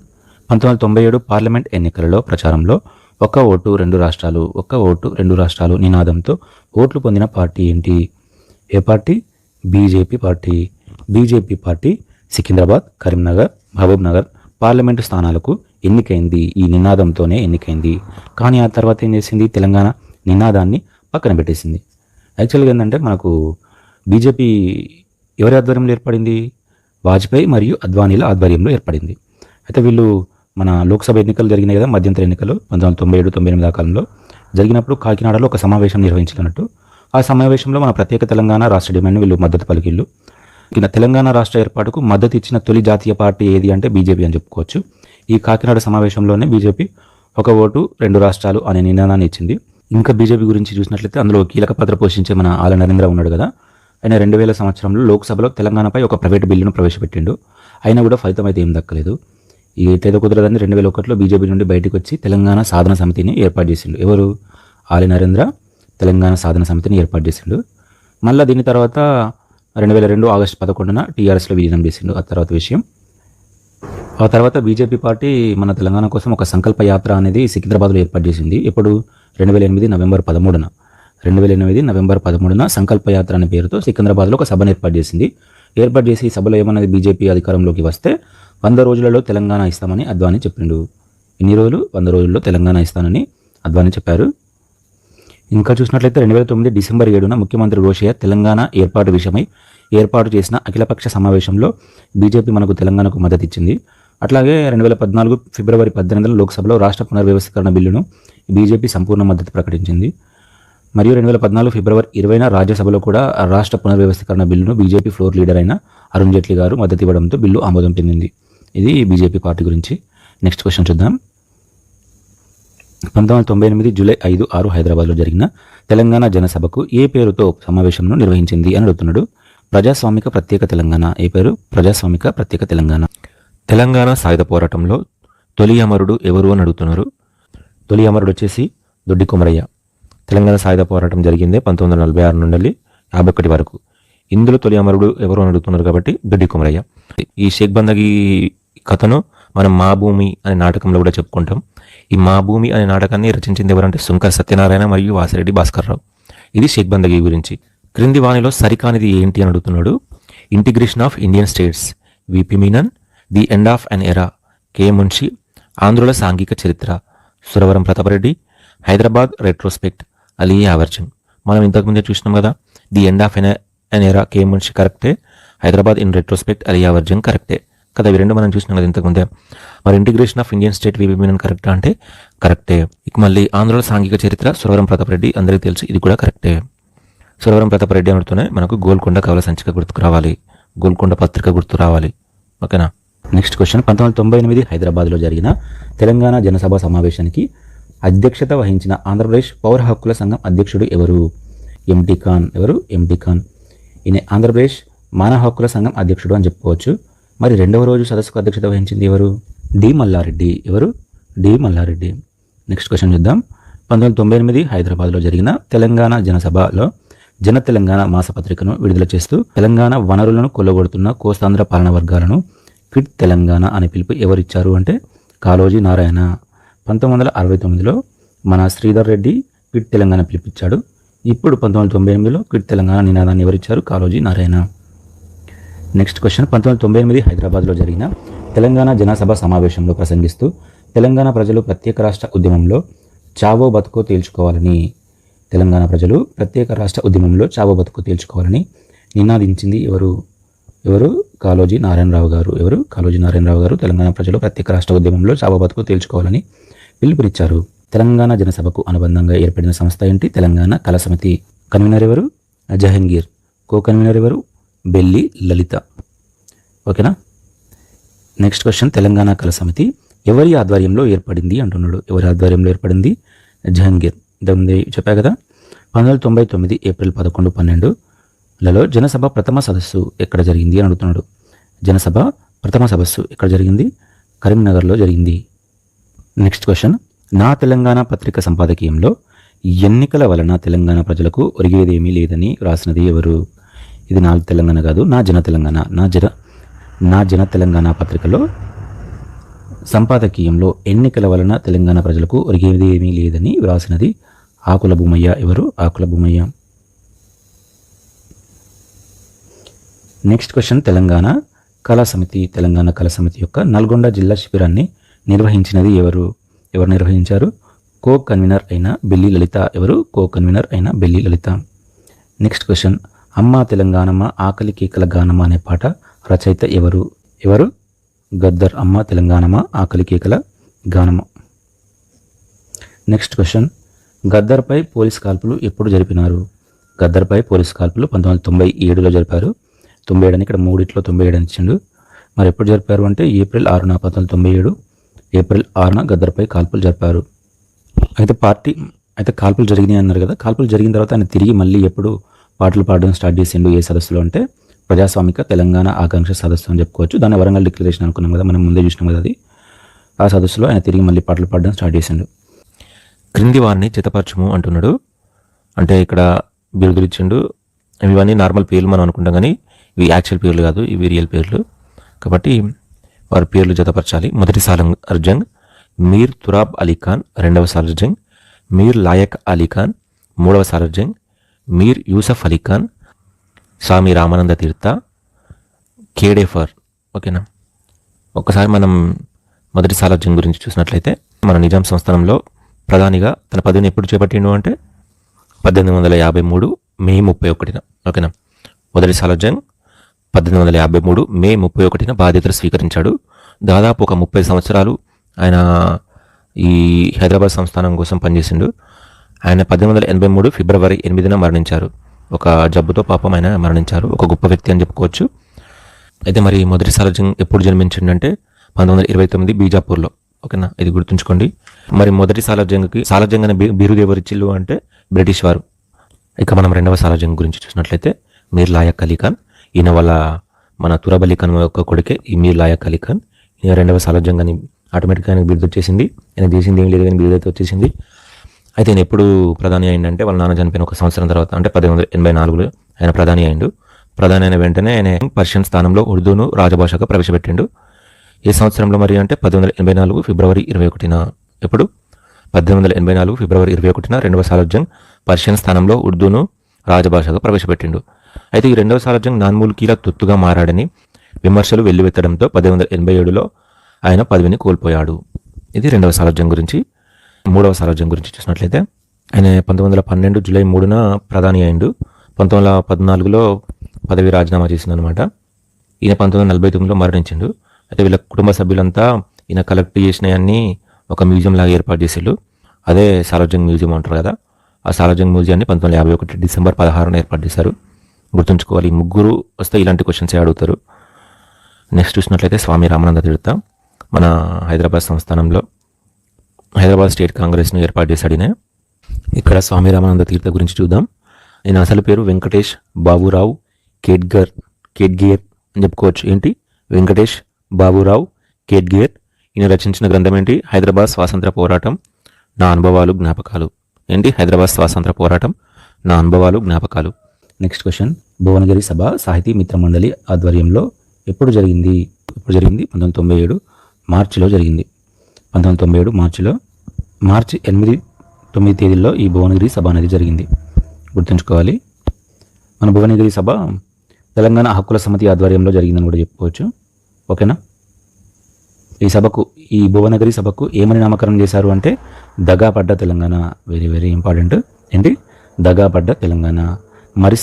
1997 పార్లమెంట్ ఎన్నికలలో ప్రచారంలో ఒక్క ఓటు 2 రాష్ట్రాలు, ఒక్క ఓటు 2 రాష్ట్రాలు నినాదంతో ఓట్లు పొందిన పార్టీ ఏంటి? ఏ party? BJP party. BJP party Secunderabad, Karimnagar, Mahabub Nagar parliament స్థానాలకు ఎన్నికైంది. ఈ నినాదంతోనే ఎన్నికైంది. కానీ ఆ తర్వాత ఏం చేసింది? తెలంగాణ నినాదాన్ని పక్కన పెట్టేసింది. యాక్చువల్గా ఏంటంటే మనకు బీజేపీ ఎవరి ఆధ్వర్యంలో ఏర్పడింది? వాజ్పేయి మరియు అద్వానీల ఆధ్వర్యంలో ఏర్పడింది. అయితే వీళ్ళు మన లోక్సభ ఎన్నికలు జరిగినాయి కదా, మధ్యంతర ఎన్నికలు 1997-98 కాలంలో జరిగినప్పుడు కాకినాడలో ఒక సమావేశం నిర్వహించినట్టు. ఆ సమావేశంలో మన ప్రత్యేక తెలంగాణ రాష్ట్ర డిమాండ్ని వీళ్ళు మద్దతు పలికిళ్ళు. తెలంగాణ రాష్ట్ర ఏర్పాటుకు మద్దతు ఇచ్చిన తొలి జాతీయ పార్టీ ఏది అంటే బీజేపీ అని చెప్పుకోవచ్చు. ఈ కాకినాడ సమావేశంలోనే బీజేపీ ఒక ఓటు 2 రాష్ట్రాలు అనే నినాదాన్ని ఇచ్చింది. ఇంకా బీజేపీ గురించి చూసినట్లయితే అందులో కీలక పాత్ర పోషించే మన ఆల నరేంద్ర ఉన్నాడు కదా, ఆయన 2000 సంవత్సరంలో లోక్సభలో తెలంగాణపై ఒక ప్రైవేట్ బిల్లును ప్రవేశపెట్టిండు. అయినా కూడా ఫలితం అయితే ఏం దక్కలేదు. ఈ ఎట్లయితే కుదరదని 2001లో బీజేపీ నుండి బయటకు వచ్చి తెలంగాణ సాధన సమితిని ఏర్పాటు చేసిండు. ఎవరు? ఆలి నరేంద్ర తెలంగాణ సాధన సమితిని ఏర్పాటు చేసిండు. మళ్ళీ దీని తర్వాత 2002 ఆగస్టు 11న టీఆర్ఎస్లో విలీనం చేసిండు. ఆ తర్వాత విషయం. ఆ తర్వాత బీజేపీ పార్టీ మన తెలంగాణ కోసం ఒక సంకల్ప యాత్ర అనేది సికింద్రాబాద్లో ఏర్పాటు చేసింది. ఎప్పుడు? 2008 నవంబర్ 13న. 2008 నవంబర్ 13న సంకల్ప యాత్ర అనే పేరుతో సికింద్రాబాద్లో ఒక సభను ఏర్పాటు చేసింది. ఏర్పాటు చేసి ఈ సభలో ఏమన్నది? బీజేపీ అధికారంలోకి వస్తే 100 రోజులలో తెలంగాణ ఇస్తామని అద్వానీ చెప్పిండు. ఎన్ని రోజులు? 100 రోజుల్లో తెలంగాణ ఇస్తానని అద్వానీ చెప్పారు. ఇంకా చూసినట్లయితే 2009 డిసెంబర్ 7న ముఖ్యమంత్రి రోషయ్య తెలంగాణ ఏర్పాటు విషయమై ఏర్పాటు చేసిన అఖిలపక్ష సమావేశంలో బీజేపీ మనకు తెలంగాణకు మద్దతు ఇచ్చింది. అట్లాగే 2014 ఫిబ్రవరి 18న లోక్సభలో రాష్ట్ర పునర్వ్యవస్థీకరణ బిల్లును బీజేపీ సంపూర్ణ మద్దతు ప్రకటించింది. మరియు 2014 ఫిబ్రవరి 20న రాజ్యసభలో కూడా రాష్ట్ర పునర్వ్యవస్థీకరణ బిల్లును బీజేపీ ఫ్లోర్ లీడర్ అయిన అరుణ్ జైట్లీ గారు మద్దతు ఇవ్వడంతో బిల్లు ఆమోదం పొందింది. ఇది బీజేపీ పార్టీ గురించి. నెక్స్ట్ క్వశ్చన్ చూద్దాం. 1998 జూలై 5, 6 హైదరాబాద్లో జరిగిన తెలంగాణ జనసభకు ఏ పేరుతో సమావేశంను నిర్వహించింది అని అడుగుతున్నాడు? ప్రజాస్వామిక ప్రత్యేక తెలంగాణ. ఏ పేరు? ప్రజాస్వామిక ప్రత్యేక తెలంగాణ. తెలంగాణ సాయుధ పోరాటంలో తొలి అమరుడు ఎవరు అని అడుగుతున్నారు? తొలి అమరుడు వచ్చేసి దొడ్డి కొమరయ్య. తెలంగాణ సాయుధ పోరాటం జరిగింది 1946 నుండి 51 వరకు. ఇందులో తొలి అమరుడు ఎవరు అని అడుగుతున్నారు కాబట్టి దొడ్డి కొమరయ్య. ఈ షేక్ బందగి కథను మనం మా భూమి అనే నాటకంలో కూడా చెప్పుకుంటాం. ఈ మా భూమి అనే నాటకాన్ని రచించింది ఎవరంటే శంకర్ సత్యనారాయణ మరియు వాసిరెడ్డి భాస్కర్రావు. ఇది షేక్ బందగి గురించి. క్రింది వాణిలో సరికానిది ఏంటి అని అడుగుతున్నాడు? Integration of Indian states VP Menon, the end of an era K Munshi, ఆంధ్రుల సాంఘిక చరిత్ర సురవరం ప్రతాపరెడ్డి, హైదరాబాద్ రెట్రోస్పెక్ట్ అలీ యావర్జంగ్. మనం ఇంతకుముందే చూసినాం కదా, the end of an era K Munshi కరెక్టే, హైదరాబాద్ ఇన్ రెట్రోస్పెక్ట్ అలీ యావర్జంగ్ కరెక్టే కదా. ఇవి రెండు మనం చూసినాం కదా ఇంతకుముందే. మరి integration of Indian state VP Menon కరెక్టా అంటే కరెక్టే. ఇక మళ్ళీ ఆంధ్రుల సాంఘిక చరిత్ర సురవరం ప్రతాపరెడ్డి అందరికీ తెలుసు, ఇది కూడా కరెక్టే. సురవరం ప్రతాపరెడ్డి అనుతూనే మనకు గోల్కొండ కవల సంచిక గుర్తుకు రావాలి, గోల్కొండ పత్రిక గుర్తు రావాలి. ఓకేనా. నెక్స్ట్ క్వశ్చన్, 1998 హైదరాబాద్లో జరిగిన తెలంగాణ జనసభ సమావేశానికి అధ్యక్షత వహించిన ఆంధ్రప్రదేశ్ పౌర హక్కుల సంఘం అధ్యక్షుడు ఎవరు? ఎంటీ ఖాన్. ఎవరు? ఎంటీ ఖాన్. ఈయన ఆంధ్రప్రదేశ్ మానవ హక్కుల సంఘం అధ్యక్షుడు అని చెప్పుకోవచ్చు. మరి రెండవ రోజు సదస్సుకు అధ్యక్షత వహించింది ఎవరు? డి మల్లారెడ్డి. ఎవరు? డి మల్లారెడ్డి. నెక్స్ట్ క్వశ్చన్ చూద్దాం. 1998 హైదరాబాద్లో జరిగిన తెలంగాణ జనసభలో జన తెలంగాణ మాసపత్రికను విడుదల చేస్తూ తెలంగాణ వనరులను కొల్లగొడుతున్న కోస్తాంధ్ర పాలన వర్గాలను క్విట్ తెలంగాణ అనే పిలుపు ఎవరిచ్చారు అంటే కాళోజీ నారాయణ. 1969లో మన శ్రీధర్ రెడ్డి క్విట్ తెలంగాణ పిలిపించాడు. ఇప్పుడు 1998లో క్విట్ తెలంగాణ నినాదాన్ని ఎవరిచ్చారు? కాళోజీ నారాయణ. నెక్స్ట్ క్వశ్చన్, 1998 హైదరాబాద్లో జరిగిన తెలంగాణ జనసభ సమావేశంలో ప్రసంగిస్తూ తెలంగాణ ప్రజలు ప్రత్యేక రాష్ట్ర ఉద్యమంలో చావో బతుకో తేల్చుకోవాలని తెలంగాణ ప్రజలు ప్రత్యేక రాష్ట్ర ఉద్యమంలో చావు బతుకు తేల్చుకోవాలని నినాదించింది ఎవరు కాళోజీ నారాయణరావు గారు. కాళోజీ నారాయణరావు గారు తెలంగాణ ప్రజలు ప్రత్యేక రాష్ట్ర ఉద్యమంలో చావు బతుకు తేల్చుకోవాలని పిలుపునిచ్చారు. తెలంగాణ జనసభకు అనుబంధంగా ఏర్పడిన సంస్థ ఏంటి? తెలంగాణ కళ సమితి. కన్వీనర్ ఎవరు? జహంగీర్. కో కన్వీనర్ ఎవరు? బెల్లి లలిత. ఓకేనా. నెక్స్ట్ క్వశ్చన్, తెలంగాణ కళ సమితి ఎవరి ఆధ్వర్యంలో ఏర్పడింది అంటున్నాడు. ఎవరి ఆధ్వర్యంలో ఏర్పడింది? జహంగీర్. ఇంతకుముందే చెప్పా కదా. 1999 ఏప్రిల్ 11, 12లలో జనసభ ప్రథమ సదస్సు ఎక్కడ జరిగింది అని అడుగుతున్నాడు. జనసభ ప్రథమ సదస్సు ఎక్కడ జరిగింది? కరీంనగర్లో జరిగింది. నెక్స్ట్ క్వశ్చన్, నా తెలంగాణ పత్రిక సంపాదకీయంలో ఎన్నికల వలన తెలంగాణ ప్రజలకు ఒరిగేదేమీ లేదని రాసినది ఎవరు? ఇది నా తెలంగాణ కాదు, నా జన తెలంగాణ. నా జన తెలంగాణ పత్రికలో సంపాదకీయంలో ఎన్నికల వలన తెలంగాణ ప్రజలకు ఒరిగేదేమీ లేదని వ్రాసినది ఆకుల భూమయ్య. ఎవరు? ఆకుల భూమయ్య. నెక్స్ట్ క్వశ్చన్, తెలంగాణ కళా సమితి. తెలంగాణ కళా సమితి యొక్క నల్గొండ జిల్లా శిబిరాన్ని నిర్వహించినది ఎవరు నిర్వహించారు? కో కన్వీనర్ అయిన బెల్లి లలిత. ఎవరు? కో కన్వీనర్ అయిన బెల్లి లలిత. నెక్స్ట్ క్వశ్చన్, అమ్మ తెలంగాణమ్మ ఆకలి కేకల గానమ్మ అనే పాట రచయిత ఎవరు? గద్దర్. అమ్మ తెలంగాణమ్మ ఆకలి కేకల గానమ్మ. నెక్స్ట్ క్వశ్చన్, గద్దర్పై పోలీస్ కాల్పులు ఎప్పుడు జరిపినారు? గద్దర్పై పోలీస్ కాల్పులు 1997లో జరిపారు. 97 అని ఇక్కడ 3 97 అని ఇచ్చిండు. మరి ఎప్పుడు జరిపారు అంటే ఏప్రిల్ 6న 1997 ఏప్రిల్ 6న గద్దర్పై కాల్పులు జరిపారు. అయితే కాల్పులు జరిగినాయి అన్నారు కదా. కాల్పులు జరిగిన తర్వాత ఆయన తిరిగి మళ్ళీ ఎప్పుడు పాటలు పాడడం స్టార్ట్ చేసిండు? ఏ సదస్సులో అంటే ప్రజాస్వామిక తెలంగాణ ఆకాంక్ష సదస్సు అని చెప్పుకోవచ్చు. దాన్ని వరంగల్ డిక్లరేషన్ అనుకున్నాం కదా, మనం ముందే చూసినాం కదా. అది ఆ సదస్సులో ఆయన తిరిగి మళ్ళీ పాటలు పాడడం స్టార్ట్ చేసిండు. క్రింది వారిని చితపరచుము అంటున్నాడు. అంటే ఇక్కడ బిరుదులు ఇచ్చిండు. ఇవన్నీ నార్మల్ పేర్లు మనం అనుకుంటాం, కానీ ఇవి యాక్చువల్ పేర్లు కాదు, ఇవి రియల్ పేర్లు. కాబట్టి వారి పేర్లు జతపరచాలి. మొదటి సాలార్జంగ్ మీర్ తురాబ్ అలీ ఖాన్. రెండవ సాలార్జంగ్ మీర్ లాయక్ అలీ ఖాన్. మూడవ సాలార్జంగ్ మీర్ యూసఫ్ అలీ ఖాన్. స్వామి రామానంద తీర్థ. కేడేఫర్. ఓకేనా. ఒక్కసారి మనం మొదటి సాలార్జంగ్ గురించి చూసినట్లయితే, మన నిజాం సంస్థానంలో ప్రధానిగా తన పదవిని ఎప్పుడు చేపట్టిండు అంటే 1853 మే 31న. ఓకేనా. మొదటి సాలార్జంగ్ 1853 మే 31న బాధ్యతలు స్వీకరించాడు. దాదాపు ఒక 30 సంవత్సరాలు ఆయన ఈ హైదరాబాద్ సంస్థానం కోసం పనిచేసిండు. ఆయన 1883 ఫిబ్రవరి 8న మరణించారు. ఒక జబ్బుతో పాపం ఆయన మరణించారు. ఒక గొప్ప వ్యక్తి అని చెప్పుకోవచ్చు. అయితే మరి మొదటి సాలార్జంగ్ ఎప్పుడు జన్మించిండంటే 1929 బీజాపూర్లో. ఓకేనా, ఇది గుర్తుంచుకోండి. మరి మొదటి సాలార్జంగ్ అనే బిరుదు ఎవరిచ్చిల్లు అంటే బ్రిటిష్ వారు. ఇక మనం రెండవ సాలార్జంగ్ గురించి చూసినట్లయితే మీర్ లాయక్ అలీ ఖాన్. ఈయన వాళ్ళ మన తురాబ్ అలీ ఖాన్ యొక్క కొడుకే ఈ మీర్ లాయక్ అలీ ఖాన్. ఈయన రెండవ సాలార్జంగ్ అని ఆటోమేటిక్గా ఆయనకు బిరుదు వచ్చేసింది. ఆయన చేసింది ఏం లేదు కానీ బిరుదు అయితే వచ్చేసింది. అయితే ఆయన ఎప్పుడు ప్రధాని అయిందంటే వాళ్ళ నాన్న చనిపోయిన ఒక సంవత్సరం తర్వాత, అంటే 1884లో ఆయన ప్రధాని అయిండు. ప్రధాని అయిన వెంటనే ఆయన పర్షియన్ స్థానంలో ఉర్దూను రాజభాషగా ప్రవేశపెట్టిండు. ఏ సంవత్సరంలో మరి అంటే 1884 ఫిబ్రవరి 21న. ఎప్పుడు? 1884 ఫిబ్రవరి 21న రెండవ సాలార్జంగ్ పర్షియన్ స్థానంలో ఉర్దూను రాజభాషగా ప్రవేశపెట్టిండు. అయితే ఈ రెండవ సాలార్జంగ్ నాన్ముల్కీల తొత్తుగా మారాడని విమర్శలు వెల్లువెత్తడంతో 1887లో ఆయన పదవిని కోల్పోయాడు. ఇది రెండవ సాలార్జంగ్ గురించి. మూడవ సాలార్జంగ్ గురించి చూసినట్లయితే ఆయన 1912 జూలై 3న ప్రధాని అయిండు. 1914లో పదవి రాజీనామా చేసిందనమాట. ఈయన 1949లో మరణించిండు. అయితే వీళ్ళ కుటుంబ సభ్యులంతా ఈయన కలెక్ట్ చేసినవన్నీ ఒక మ్యూజియం లాగా ఏర్పాటు చేసేళ్ళు. అదే సాలార్జంగ్ మ్యూజియం అంటారు కదా. ఆ సాలార్జంగ్ మ్యూజియాన్ని 1951 డిసెంబర్ 16న ఏర్పాటు చేశారు. గుర్తుంచుకోవాలి. ముగ్గురు వస్తే ఇలాంటి క్వశ్చన్స్ అడుగుతారు. నెక్స్ట్ చూసినట్లయితే స్వామి రామానంద తీర్థ మన హైదరాబాద్ సంస్థానంలో హైదరాబాద్ స్టేట్ కాంగ్రెస్ను ఏర్పాటు చేశాడు ఈయన. ఇక్కడ స్వామి రామానంద తీర్థ గురించి చూద్దాం. ఈయన అసలు పేరు వెంకటేష్ బాబురావు కేడ్గర్ అని చెప్పుకోవచ్చు. ఏంటి? వెంకటేష్ బాబురావు కేడ్గేర్. ఈయన రచించిన గ్రంథం ఏంటి? హైదరాబాద్ స్వాతంత్ర పోరాటం నా అనుభవాలు జ్ఞాపకాలు. ఏంటి? హైదరాబాద్ స్వాతంత్ర పోరాటం నా అనుభవాలు జ్ఞాపకాలు. నెక్స్ట్ క్వశ్చన్, భువనగిరి సభ సాహితీ మిత్ర మండలి ఆధ్వర్యంలో ఎప్పుడు జరిగింది? 1997 మార్చిలో జరిగింది. 1997 మార్చి 8, 9 తేదీల్లో ఈ భువనగిరి సభ అనేది జరిగింది. గుర్తుంచుకోవాలి. మన భువనగిరి సభ తెలంగాణ హక్కుల సమితి ఆధ్వర్యంలో జరిగిందని కూడా చెప్పుకోవచ్చు. ఓకేనా. ఈ భువనగిరి సభకు ఏమని నామకరణం చేశారు అంటే దగాపడ్డ తెలంగాణ. Very very important. ఏంటి? దగాపడ్డ తెలంగాణ. మరి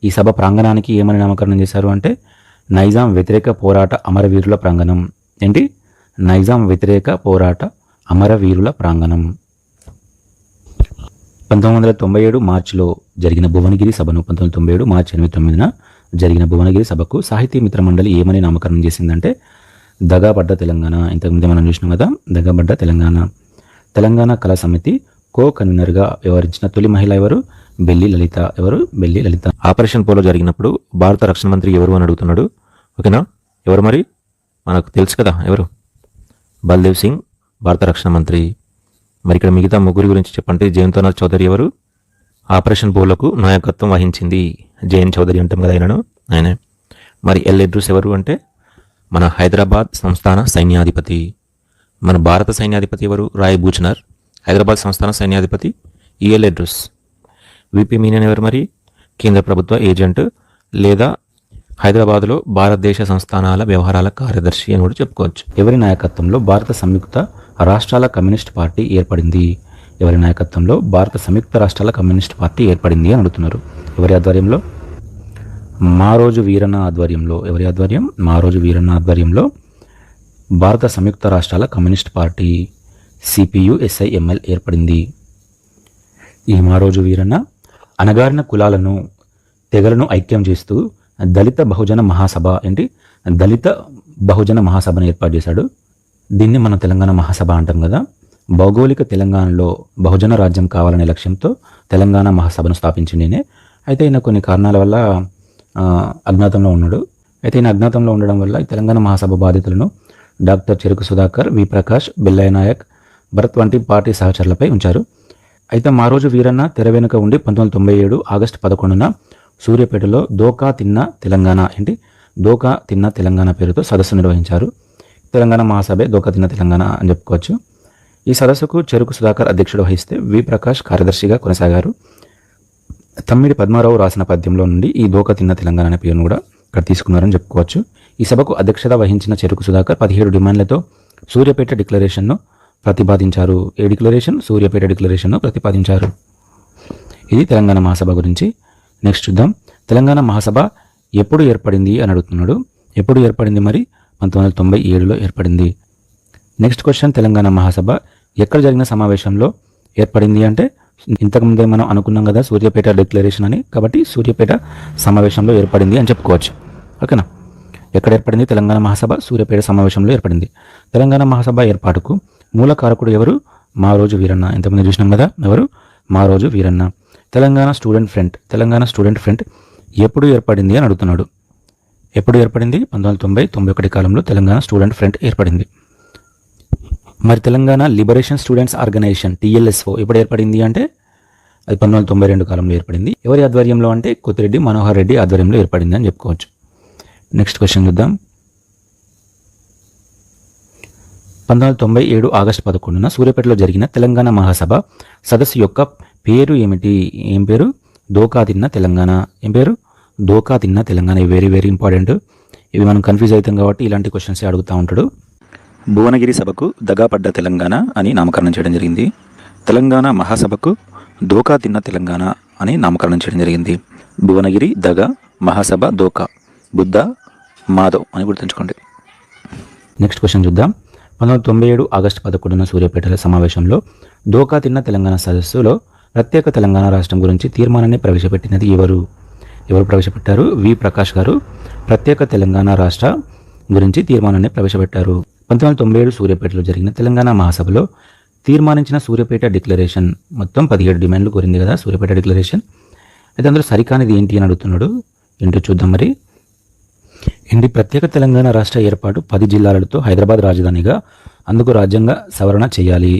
ఈ సభ ప్రాంగణానికి ఏమని నామకరణం చేశారు అంటే నైజాం వ్యతిరేక పోరాట అమరవీరుల ప్రాంగణం. ఏంటి? నైజాం వ్యతిరేక పోరాట అమరవీరుల ప్రాంగణం. 1997 మార్చిలో జరిగిన భువనగిరి సభను 1997 మార్చి 8-9 జరిగిన భువనగిరి సభకు సాహితీ మిత్ర మండలి ఏమని నామకరణం చేసిందంటే దగాపడ్డ తెలంగాణ. ఇంతకుముందే మనం చూసినాం కదా, దగాపడ్డ తెలంగాణ. తెలంగాణ కళా సమితి కో కన్వీనర్గా వ్యవహరించిన తొలి మహిళ ఎవరు? బెల్లి లలిత. ఎవరు? బెల్లి లలిత. ఆపరేషన్ పోలో జరిగినప్పుడు భారత రక్షణ మంత్రి ఎవరు అని అడుగుతున్నాడు. ఓకేనా? ఎవరు మరి? మనకు తెలుసు కదా ఎవరు? బల్దేవ్ సింగ్ భారత రక్షణ మంత్రి. మరి ఇక్కడ మిగతా ముగ్గురు గురించి చెప్పండి. జయంతనాథ్ చౌదరి ఎవరు? ఆపరేషన్ పోలోకు నాయకత్వం వహించింది. జయన్ చౌదరి అంటాం కదా ఆయనే. మరి ఎల్ ఎడ్రూస్ ఎవరు అంటే మన హైదరాబాద్ సంస్థాన సైన్యాధిపతి. మన భారత సైన్యాధిపతి ఎవరు? రాయ్ బూచనర్. హైదరాబాద్ సంస్థాన సైన్యాధిపతి ఈఎల్ ఎడ్రూస్. విపి మీనన్ ఎవరు మరి? కేంద్ర ప్రభుత్వ ఏజెంట్ లేదా హైదరాబాద్లో భారతదేశ సంస్థానాల వ్యవహారాల కార్యదర్శి అని కూడా చెప్పుకోవచ్చు. ఎవరి నాయకత్వంలో భారత సంయుక్త రాష్ట్రాల కమ్యూనిస్ట్ పార్టీ ఏర్పడింది? ఎవరి నాయకత్వంలో భారత సంయుక్త రాష్ట్రాల కమ్యూనిస్ట్ పార్టీ ఏర్పడింది అని అడుగుతున్నారు. ఎవరి ఆధ్వర్యంలో? మారోజు వీరన్న ఆధ్వర్యంలో. ఎవరి ఆధ్వర్యం? మారోజు వీరన్న ఆధ్వర్యంలో భారత సంయుక్త రాష్ట్రాల కమ్యూనిస్ట్ పార్టీ CPUSIML ఏర్పడింది. ఈ మారోజు వీరన్న అణగారిన కులాలను తెగలను ఐక్యం చేస్తూ దళిత బహుజన మహాసభ దళిత బహుజన మహాసభను ఏర్పాటు చేశాడు. దీన్ని మనం తెలంగాణ మహాసభ అంటాం కదా. భౌగోళిక తెలంగాణలో బహుజన రాజ్యం కావాలనే లక్ష్యంతో తెలంగాణ మహాసభను స్థాపించింది. అయితే ఈయన కొన్ని కారణాల వల్ల అజ్ఞాతంలో ఉన్నాడు. అయితే ఈయన అజ్ఞాతంలో ఉండడం వల్ల ఈ తెలంగాణ మహాసభ బాధ్యతలను డాక్టర్ చెరుకు సుధాకర్, వి ప్రకాష్, బెల్లయ్య నాయక్, భరత్ వంటి పార్టీ సహచరులపై ఉంచారు. అయితే మారోజు వీరన్న తెర వెనుక ఉండి 1997 ఆగస్టు 11న సూర్యాపేటలో దోకా తిన్న తెలంగాణ పేరుతో సదస్సు నిర్వహించారు. తెలంగాణ మహాసభే దోకా తిన్న తెలంగాణ అని చెప్పుకోవచ్చు. ఈ సదస్సుకు చెరుకు సుధాకర్ అధ్యక్షుడు వహిస్తే వి ప్రకాష్ కార్యదర్శిగా కొనసాగారు. తమ్మిడి పద్మారావు రాసిన పద్యంలో నుండి ఈ దోకా తిన్న తెలంగాణ అనే పేరును కూడా ఇక్కడ తీసుకున్నారని చెప్పుకోవచ్చు. ఈ సభకు అధ్యక్షత వహించిన చెరుకు సుధాకర్ 17 డిమాండ్లతో సూర్యాపేట డిక్లరేషన్ను ప్రతిపాదించారు. ఏ డిక్లరేషన్? సూర్యాపేట డిక్లరేషన్ను ప్రతిపాదించారు. ఇది తెలంగాణ మహాసభ గురించి. నెక్స్ట్ చూద్దాం. తెలంగాణ మహాసభ ఎప్పుడు ఏర్పడింది అని అడుగుతున్నాడు. ఎప్పుడు ఏర్పడింది మరి? 1997లో ఏర్పడింది. నెక్స్ట్ క్వశ్చన్, తెలంగాణ మహాసభ ఎక్కడ జరిగిన సమావేశంలో ఏర్పడింది అంటే ఇంతకుముందే మనం అనుకున్నాం కదా సూర్యాపేట డిక్లరేషన్ అని, కాబట్టి సూర్యాపేట సమావేశంలో ఏర్పడింది అని చెప్పుకోవచ్చు. ఓకేనా? ఎక్కడ ఏర్పడింది తెలంగాణ మహాసభ? సూర్యాపేట సమావేశంలో ఏర్పడింది. తెలంగాణ మహాసభ ఏర్పాటుకు మూల కారకుడు ఎవరు? మారోజు వీరన్న. ఇంతకుముందు చూసినాం కదా ఎవరు? మారోజు వీరన్న. తెలంగాణ స్టూడెంట్ ఫ్రంట్ ఎప్పుడు ఏర్పడింది అని అడుగుతున్నాడు. ఎప్పుడు ఏర్పడింది? 1990-91 కాలంలో తెలంగాణ స్టూడెంట్ ఫ్రంట్ ఏర్పడింది. మరి Telangana liberation students organization TLSO ఎప్పుడు ఏర్పడింది అంటే అది 1992 కాలంలో ఏర్పడింది. ఎవరి ఆధ్వర్యంలో అంటే కొత్తిరెడ్డి మనోహర్ రెడ్డి ఆధ్వర్యంలో ఏర్పడింది అని చెప్పుకోవచ్చు. నెక్స్ట్ క్వశ్చన్ చూద్దాం. 1997 ఆగస్టు 11న సూర్యాపేటలో జరిగిన తెలంగాణ మహాసభ సదస్సు యొక్క పేరు ఏమిటి? ఏం పేరు? దోకా తిన్న తెలంగాణ. ఏం పేరు? దోకా తిన్న తెలంగాణ. ఇవి వెరీ వెరీ ఇంపార్టెంట్. ఇవి మనం కన్ఫ్యూజ్ అవుతాం కాబట్టి ఇలాంటి క్వశ్చన్స్ అడుగుతూ ఉంటాడు. భువనగిరి సభకు దగాపడ్డ తెలంగాణ అని నామకరణం చేయడం జరిగింది. తెలంగాణ మహాసభకు దోకా తిన్న తెలంగాణ అని నామకరణం చేయడం జరిగింది. భువనగిరి దగా, మహాసభ దోకా, బుద్ధ మాధవ్ అని గుర్తుంచుకోండి. నెక్స్ట్ క్వశ్చన్ చూద్దాం. 1997 ఆగస్టు 11న సూర్యాపేట సమావేశంలో దోకా తిన్న తెలంగాణ సదస్సులో ప్రత్యేక తెలంగాణ రాష్ట్రం గురించి తీర్మానాన్ని ప్రవేశపెట్టినది ఎవరు? ఎవరు ప్రవేశపెట్టారు? వి ప్రకాష్ గారు ప్రత్యేక తెలంగాణ రాష్ట్ర గురించి తీర్మానాన్ని ప్రవేశపెట్టారు. 1997 సూర్యాపేటలో జరిగిన తెలంగాణ మహాసభలో తీర్మానించిన సూర్యాపేట డిక్లరేషన్ మొత్తం 17 డిమాండ్లు కోరింది కదా సూర్యాపేట డిక్లరేషన్. అయితే అందులో సరికానిది ఏంటి అని అడుగుతున్నాడు. ఏంటో చూద్దాం మరి. ప్రత్యేక తెలంగాణ రాష్ట్ర ఏర్పాటు 10 జిల్లాలతో హైదరాబాద్ రాజధానిగా, అందుకు రాజ్యాంగ సవరణ చేయాలి.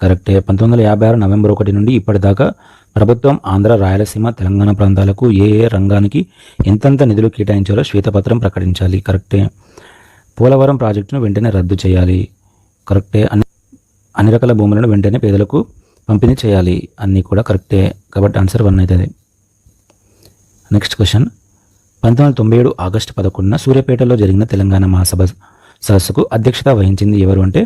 కరెక్టే. 1956 నవంబర్ 1 నుండి ఇప్పటిదాకా ప్రభుత్వం ఆంధ్ర, రాయలసీమ, తెలంగాణ ప్రాంతాలకు ఏ రంగానికి ఎంతెంత నిధులు కేటాయించారో శ్వేతపత్రం ప్రకటించాలి. కరెక్టే. పోలవరం ప్రాజెక్టును వెంటనే రద్దు చేయాలి. కరెక్టే. అన్ని రకాల భూములను వెంటనే పేదలకు పంపిణీ చేయాలి. అన్నీ కూడా కరెక్టే. కాబట్టి ఆన్సర్ 1 అవుతుంది. Next question. 1997 ఆగస్టు 11న సూర్యాపేటలో జరిగిన తెలంగాణ మహాసభ సదస్సుకు అధ్యక్షత వహించింది ఎవరు అంటే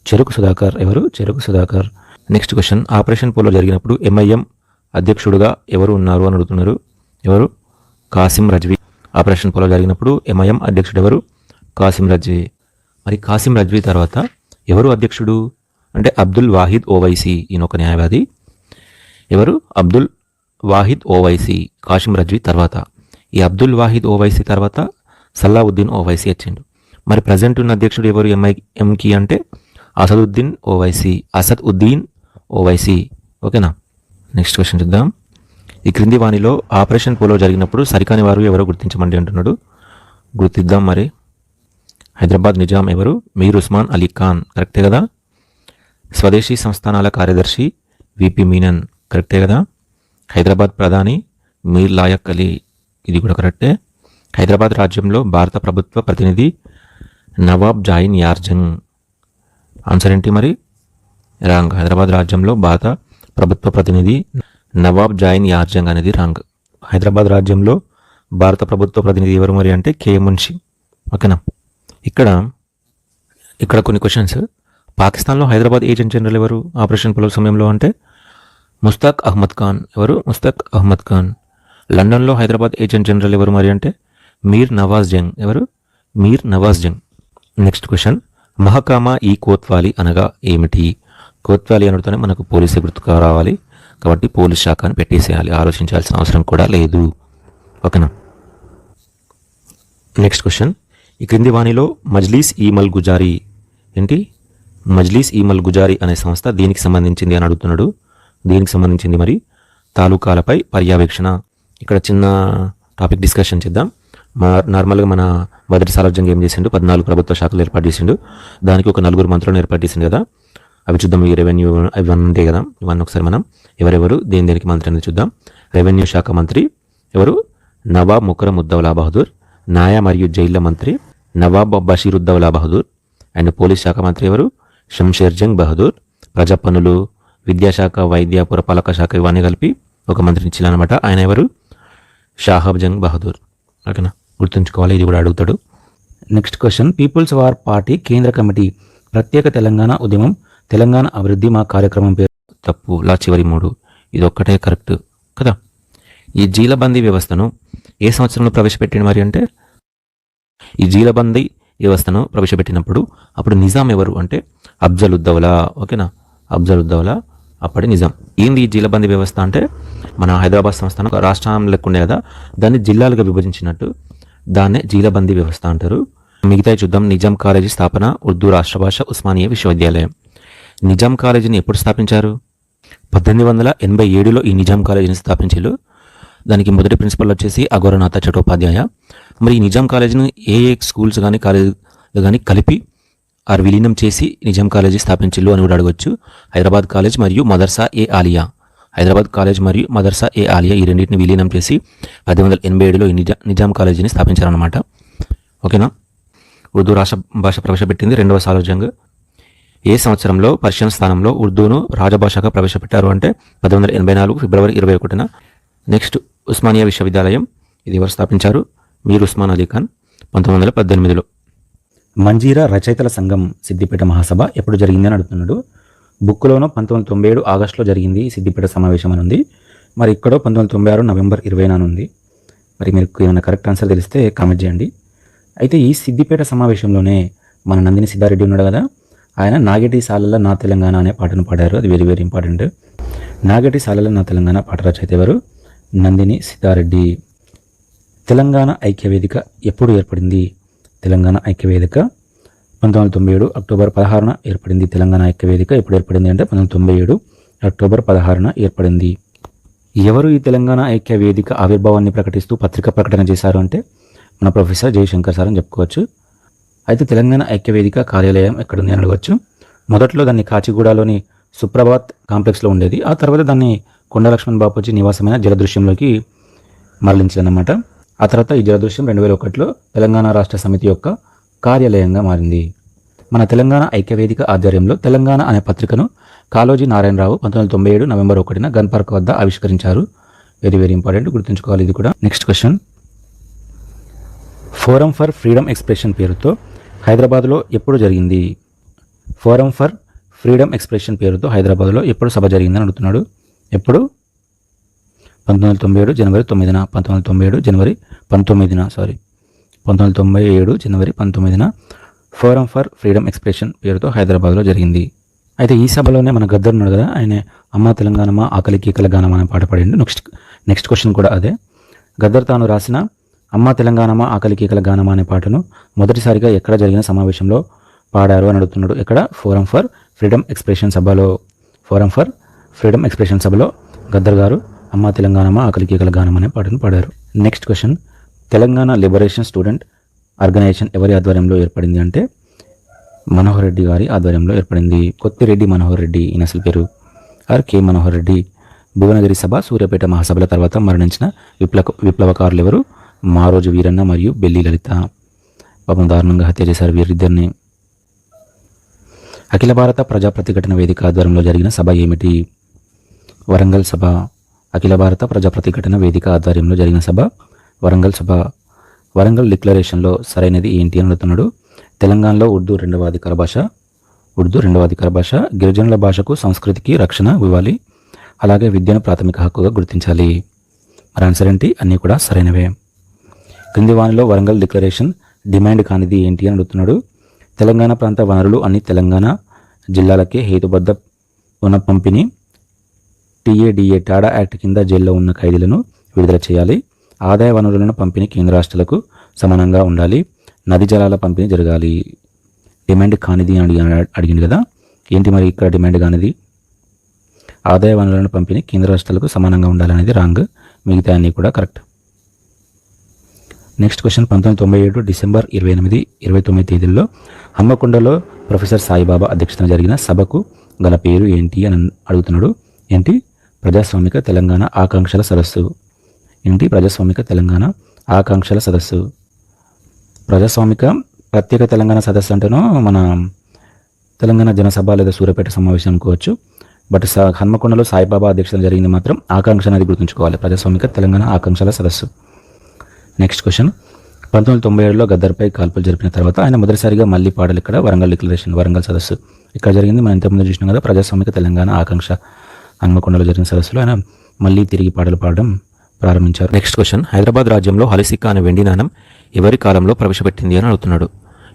చెరుకు సుధాకర్. ఎవరు? చెరుకు Sudhakar. Next question. Operation polo జరిగినప్పుడు MIM అధ్యక్షుడుగా ఎవరు ఉన్నారు అని అడుగుతున్నారు. ఎవరు? కాసిం రజ్వీ. ఆపరేషన్ పోలో జరిగినప్పుడు ఎంఐఎం అధ్యక్షుడు ఎవరు? కాసిం రజ్వీ. మరి కాసిం రజ్వీ తర్వాత ఎవరు అధ్యక్షుడు అంటే అబ్దుల్ వాహిద్ ఓవైసీ. ఈయన ఒక న్యాయవాది. ఎవరు? అబ్దుల్ వాహిద్ ఓవైసీ. కాసిం రజ్వీ తర్వాత. ఈ అబ్దుల్ వాహిద్ ఓవైసీ తర్వాత సల్లావుద్దీన్ ఓవైసీ వచ్చిండు. మరి ప్రజెంట్ ఉన్న అధ్యక్షుడు ఎవరు ఎంఐఎంకి అంటే అసద్ ఉద్దీన్ ఓవైసీ. ఓకేనా. నెక్స్ట్ క్వశ్చన్ చూద్దాం. ఈ క్రింది వాణిలో ఆపరేషన్ పోలో జరిగినప్పుడు సరికాని వారు ఎవరో గుర్తించమండి అంటున్నాడు. గుర్తిద్దాం. మరి హైదరాబాద్ నిజాం ఎవరు? మీర్ ఉస్మాన్ అలీ ఖాన్. కరెక్టే కదా. స్వదేశీ సంస్థానాల కార్యదర్శి విపి మీనన్. కరెక్టే కదా. హైదరాబాద్ ప్రధాని మీర్ లాయక్ అలీ. ఇది కూడా కరెక్టే. హైదరాబాద్ రాజ్యంలో భారత ప్రభుత్వ ప్రతినిధి నవాబ్ జాయిన్ యార్జంగ్. ఆన్సర్ ఏంటి మరి? రాంగ్. హైదరాబాద్ రాజ్యంలో భారత ప్రభుత్వ ప్రతినిధి నవాబ్ జాయిన్ యార్జంగ్ అనేది రాంగ్. హైదరాబాద్ రాజ్యంలో భారత ప్రభుత్వ ప్రతినిధి ఎవరు మరి అంటే కే మున్షి. ఓకేనా. ఇక్కడ కొన్ని క్వశ్చన్స్. పాకిస్తాన్లో హైదరాబాద్ ఏజెంట్ జనరల్ ఎవరు ఆపరేషన్ పోలో సమయంలో అంటే ముస్తాక్ అహ్మద్ ఖాన్. ఎవరు? ముస్తాక్ అహ్మద్ ఖాన్. లండన్లో హైదరాబాద్ ఏజెంట్ జనరల్ ఎవరు మరి అంటే మీర్ నవాజ్ జంగ్. ఎవరు? మీర్ నవాజ్ జంగ్. Next question. మహకామా ఈ కోత్వాలీ అనగా ఏమిటి? కోత్వాలీ అనడితోనే మనకు పోలీసు గుర్తుకు రావాలి కాబట్టి పోలీస్ శాఖ అని పెట్టేసేయాలి. ఆలోచించాల్సిన అవసరం కూడా లేదు. ఓకేనా. Next question. ఈ క్రింది వాణిలో మజ్లీస్ ఈ మల్ గుజారీ ఏంటి? మజ్లీస్ ఈ మల్ గుజారీ అనే సంస్థ దీనికి సంబంధించింది అని అడుగుతున్నాడు. దీనికి సంబంధించింది మరి తాలూకాలపై పర్యవేక్షణ. ఇక్కడ చిన్న టాపిక్ డిస్కషన్ చేద్దాం. నార్మల్గా మన మొదటి సార్వజంగా ఏం చేసిండు? 14 ప్రభుత్వ శాఖలు ఏర్పాటు చేసిండు. దానికి ఒక 4 మంత్రులను ఏర్పాటు చేసిండు కదా. అవి చూద్దాం. ఈ రెవెన్యూ అవి ఉంటాయి కదా. ఇవన్నీ ఒకసారి మనం ఎవరెవరు దేనికి మంత్రి అనేది చూద్దాం. రెవెన్యూ శాఖ మంత్రి ఎవరు? నవాబ్ ముకరం ఉద్దౌలా బహదూర్. న్యాయ మరియు జైళ్ల మంత్రి నవాబ్ బషీరుద్దౌలా బహదూర్. అండ్ పోలీస్ శాఖ మంత్రి ఎవరు? షంషేర్ జంగ్ బహదూర్. ప్రజా పన్నులు, విద్యాశాఖ, వైద్య, పురపాలక శాఖ ఇవన్నీ కలిపి ఒక మంత్రిని ఇచ్చారనమాట. ఆయన ఎవరు? షాహబ్ జంగ్ బహదూర్. ఓకేనా. గుర్తుంచుకోవాలి. ఇది కూడా అడుగుతాడు. Next question. People's war party కేంద్ర కమిటీ ప్రత్యేక తెలంగాణ ఉద్యమం తెలంగాణ అభివృద్ధి మా కార్యక్రమం పేరు. తప్పు. లా చివరి 3. ఇది ఒక్కటే కరెక్ట్ కదా. ఈ జీలబందీ వ్యవస్థను ఏ సంవత్సరంలో ప్రవేశపెట్టింది మరి అంటే ఈ జీలబందీ వ్యవస్థను ప్రవేశపెట్టినప్పుడు అప్పుడు నిజాం ఎవరు అంటే అఫ్జల్ ఉద్దౌలా. ఓకేనా. అఫ్జల్ ఉద్దౌలా అప్పటి నిజాం. ఏంది ఈ జీలబందీ వ్యవస్థ అంటే మన హైదరాబాద్ సంస్థానం రాష్ట్రం లెక్కుండే కదా, దాన్ని జిల్లాలుగా విభజించినట్టు దాన్నే జీలబందీ వ్యవస్థ అంటారు. మిగతా చూద్దాం. నిజాం కాలేజీ స్థాపన ఉర్దూ రాష్ట్ర భాష ఉస్మానియా విశ్వవిద్యాలయం. నిజాం కాలేజీని ఎప్పుడు స్థాపించారు? 1887లో ఈ నిజాం కాలేజీని స్థాపించారు. దానికి మొదటి ప్రిన్సిపల్ వచ్చేసి అఘోరనాథ చటోపాధ్యాయ. మరి ఈ నిజాం కాలేజీని ఏ స్కూల్స్ కానీ కాలేజీలు కానీ కలిపి విలీనం చేసి నిజాం కాలేజీ స్థాపించిల్లు అని కూడా అడగవచ్చు. హైదరాబాద్ కాలేజ్ మరియు మదర్సా ఏ ఆలియా. హైదరాబాద్ కాలేజ్ మరియు మదర్సా ఏ ఆలియా ఈ రెండింటిని విలీనం చేసి 1887లో ఈ నిజాం కాలేజీని స్థాపించారన్నమాట. ఓకేనా. ఉర్దూ రాష్ట్ర భాష ప్రవేశపెట్టింది 2వ సార్వజంగ్. ఏ సంవత్సరంలో పర్షియన్ స్థానంలో ఉర్దూను రాజభాషగా ప్రవేశపెట్టారు అంటే 1884 ఫిబ్రవరి 21న. నెక్స్ట్ ఉస్మానియా విశ్వవిద్యాలయం. ఇది ఎవరు స్థాపించారు? మీర్ ఉస్మాన్ అలీ ఖాన్ 1918లో. మంజీరా రచయితల సంఘం సిద్దిపేట మహాసభ ఎప్పుడు జరిగింది అని అడుగుతున్నాడు. బుక్లోనూ 1997 ఆగస్టులో జరిగింది ఈ సిద్దిపేట సమావేశం అని ఉంది. మరి ఇక్కడ 1996 నవంబర్ 20న ఉంది. మరి మీరు ఏమైనా కరెక్ట్ ఆన్సర్ తెలిస్తే కామెంట్ చేయండి. అయితే ఈ సిద్దిపేట సమావేశంలోనే మన నందిని సిద్ధారెడ్డి ఉన్నాడు కదా, ఆయన నాగటి సాలల నా తెలంగాణ అనే పాటను పాడారు. అది వెరీ వెరీ ఇంపార్టెంట్. నాగటి సాలల నా తెలంగాణ పాట రచయిత ఎవరు? నందిని సిద్ధారెడ్డి. తెలంగాణ ఐక్యవేదిక ఎప్పుడు ఏర్పడింది? తెలంగాణ ఐక్యవేదిక 1997 అక్టోబర్ 16న ఏర్పడింది. తెలంగాణ ఐక్యవేదిక ఎప్పుడు ఏర్పడింది అంటే 1997 అక్టోబర్ 16న ఏర్పడింది. ఎవరు ఈ తెలంగాణ ఐక్యవేదిక ఆవిర్భావాన్ని ప్రకటిస్తూ పత్రిక ప్రకటన చేశారు అంటే మన ప్రొఫెసర్ జయశంకర్ సార్ అని చెప్పుకోవచ్చు. అయితే తెలంగాణ ఐక్యవేదిక కార్యాలయం ఎక్కడుంది అని అడగవచ్చు. మొదట్లో దాన్ని కాచిగూడలోని సుప్రభాత్ కాంప్లెక్స్లో ఉండేది. ఆ తర్వాత దాన్ని కొండ లక్ష్మణ్ బాపూజీ నివాసమైన జలదృశ్యంలోకి మరలించారన్నమాట. ఆ తర్వాత ఈ జలదృశ్యం 2001లో తెలంగాణ రాష్ట్ర సమితి యొక్క కార్యాలయంగా మారింది. మన తెలంగాణ ఐక్యవేదిక ఆధ్వర్యంలో తెలంగాణ అనే పత్రికను కాళోజీ నారాయణరావు 1997 నవంబర్ 1న గన్ పార్క్ వద్ద ఆవిష్కరించారు. వెరీ వెరీ ఇంపార్టెంట్, గుర్తుంచుకోవాలి ఇది కూడా. Next question. Forum for freedom expression పేరుతో హైదరాబాద్లో ఎప్పుడు జరిగింది? ఫోరం ఫర్ ఫ్రీడమ్ ఎక్స్ప్రెషన్ పేరుతో హైదరాబాద్లో ఎప్పుడు సభ జరిగిందని అడుగుతున్నాడు. ఎప్పుడు? 1997 జనవరి 9న 1997 జనవరి 19న 1997 జనవరి 19న ఫోరం ఫర్ ఫ్రీడమ్ ఎక్స్ప్రెషన్ పేరుతో హైదరాబాద్లో జరిగింది. అయితే ఈ సభలోనే మన గద్దర్ ఉన్నాడు కదా, ఆయన అమ్మ తెలంగాణమా ఆకలి కేకల గానం అనే పాట పాడిండు. నెక్స్ట్ క్వశ్చన్ కూడా అదే. గద్దర్ తాను రాసిన అమ్మ తెలంగాణమా ఆకలి కేకల గానం అనే పాటను మొదటిసారిగా ఎక్కడ జరిగిన సమావేశంలో పాడారు అని అడుగుతున్నాడు. ఎక్కడ? ఫోరం ఫర్ ఫ్రీడమ్ ఎక్స్ప్రెషన్ సభలో. ఫోరం ఫర్ ఫ్రీడమ్ ఎక్స్ప్రెషన్ సభలో గద్దర్ గారు అమ్మ తెలంగాణమా ఆకలి కేకల గానం అనే పాటను పాడారు. Next question. Telangana liberation student organization ఎవరి ఆధ్వర్యంలో ఏర్పడింది అంటే మనోహర్ రెడ్డి గారి ఆధ్వర్యంలో ఏర్పడింది. కొత్తిరెడ్డి మనోహర్ రెడ్డి ఈయన అసలు పేరు, కె మనోహర్ రెడ్డి. భువనగిరి సభ, సూర్యాపేట మహాసభల తర్వాత మరణించిన విప్లవకారులు ఎవరు? మారోజు వీరన్న మరియు బెల్లి లలిత. పాపం దారుణంగా హత్య చేశారు వీరిద్దరిని. అఖిల భారత ప్రజా ప్రతిఘటన వేదిక ఆధ్వర్యంలో జరిగిన సభ ఏమిటి? వరంగల్ సభ. అఖిల భారత ప్రజా ప్రతిఘటన వేదిక ఆధ్వర్యంలో జరిగిన సభ వరంగల్ సభ. వరంగల్ డిక్లరేషన్లో సరైనది ఏంటి అని అడుగుతున్నాడు. తెలంగాణలో ఉర్దూ రెండవ అధికార భాష. గిరిజనుల భాషకు సంస్కృతికి రక్షణ ఇవ్వాలి. అలాగే విద్యను ప్రాథమిక హక్కుగా గుర్తించాలి. మరి ఆన్సర్ ఏంటి? అన్నీ కూడా సరైనవే. క్రింది వానిలో వరంగల్ డిక్లరేషన్ డిమాండ్ కానిది ఏంటి అని అడుగుతున్నాడు. తెలంగాణ ప్రాంత వనరులు అన్ని తెలంగాణ జిల్లాలకే హేతుబద్ధ పునఃపంపిణీ. టీఏడిఏ టాడా యాక్ట్ కింద జైల్లో ఉన్న ఖైదీలను విడుదల చేయాలి. ఆదాయ వనరులను పంపిణీ కేంద్ర రాష్ట్రాలకు సమానంగా ఉండాలి. నది జలాల పంపిణీ జరగాలి. డిమాండ్ కానిది అని అడిగింది కదా, ఏంటి మరి ఇక్కడ డిమాండ్ కానిది? ఆదాయ వనరులను పంపిణీ కేంద్ర రాష్ట్రాలకు సమానంగా ఉండాలనేది రాంగ్, మిగతా అన్నీ కూడా కరెక్ట్. Next question. 1997 డిసెంబర్ 28, 29 తేదీల్లో హమ్మకొండలో ప్రొఫెసర్ సాయిబాబా అధ్యక్షతన జరిగిన సభకు గల పేరు ఏంటి అని అడుగుతున్నాడు. ఏంటి? ప్రజాస్వామిక తెలంగాణ ఆకాంక్షల సదస్సు. ఏంటి? ప్రజాస్వామిక తెలంగాణ ఆకాంక్షల సదస్సు. ప్రజాస్వామిక ప్రత్యేక తెలంగాణ సదస్సు అంటేనో మన తెలంగాణ జనసభ లేదా సూర్యాపేట సమావేశం అనుకోవచ్చు. బట్ హన్మకొండలో సాయిబాబా అధ్యక్షతన జరిగింది మాత్రం ఆకాంక్ష అనేది గుర్తుంచుకోవాలి. ప్రజాస్వామిక తెలంగాణ ఆకాంక్షల సదస్సు. Next question. 1997లో గద్దర్పై కాల్పులు జరిపిన తర్వాత ఆయన మొదటిసారిగా మళ్ళీ పాడలు ఇక్కడ వరంగల్ డిక్లరేషన్, వరంగల్ సదస్సు ఇక్కడ జరిగింది. మనం ఇంతకుముందు చూసినాం కదా, ప్రజాస్వామిక తెలంగాణ ఆకాంక్ష హన్మకొండలో జరిగిన సదస్సులో ఆయన మళ్ళీ తిరిగి పాటలు పాడడం ప్రారంభించారు. Next question. హైదరాబాద్ రాజ్యంలో హలిసిక్క అనే వెండి నాణం ఎవరి కాలంలో ప్రవేశపెట్టింది అని అడుగుతున్నాడు.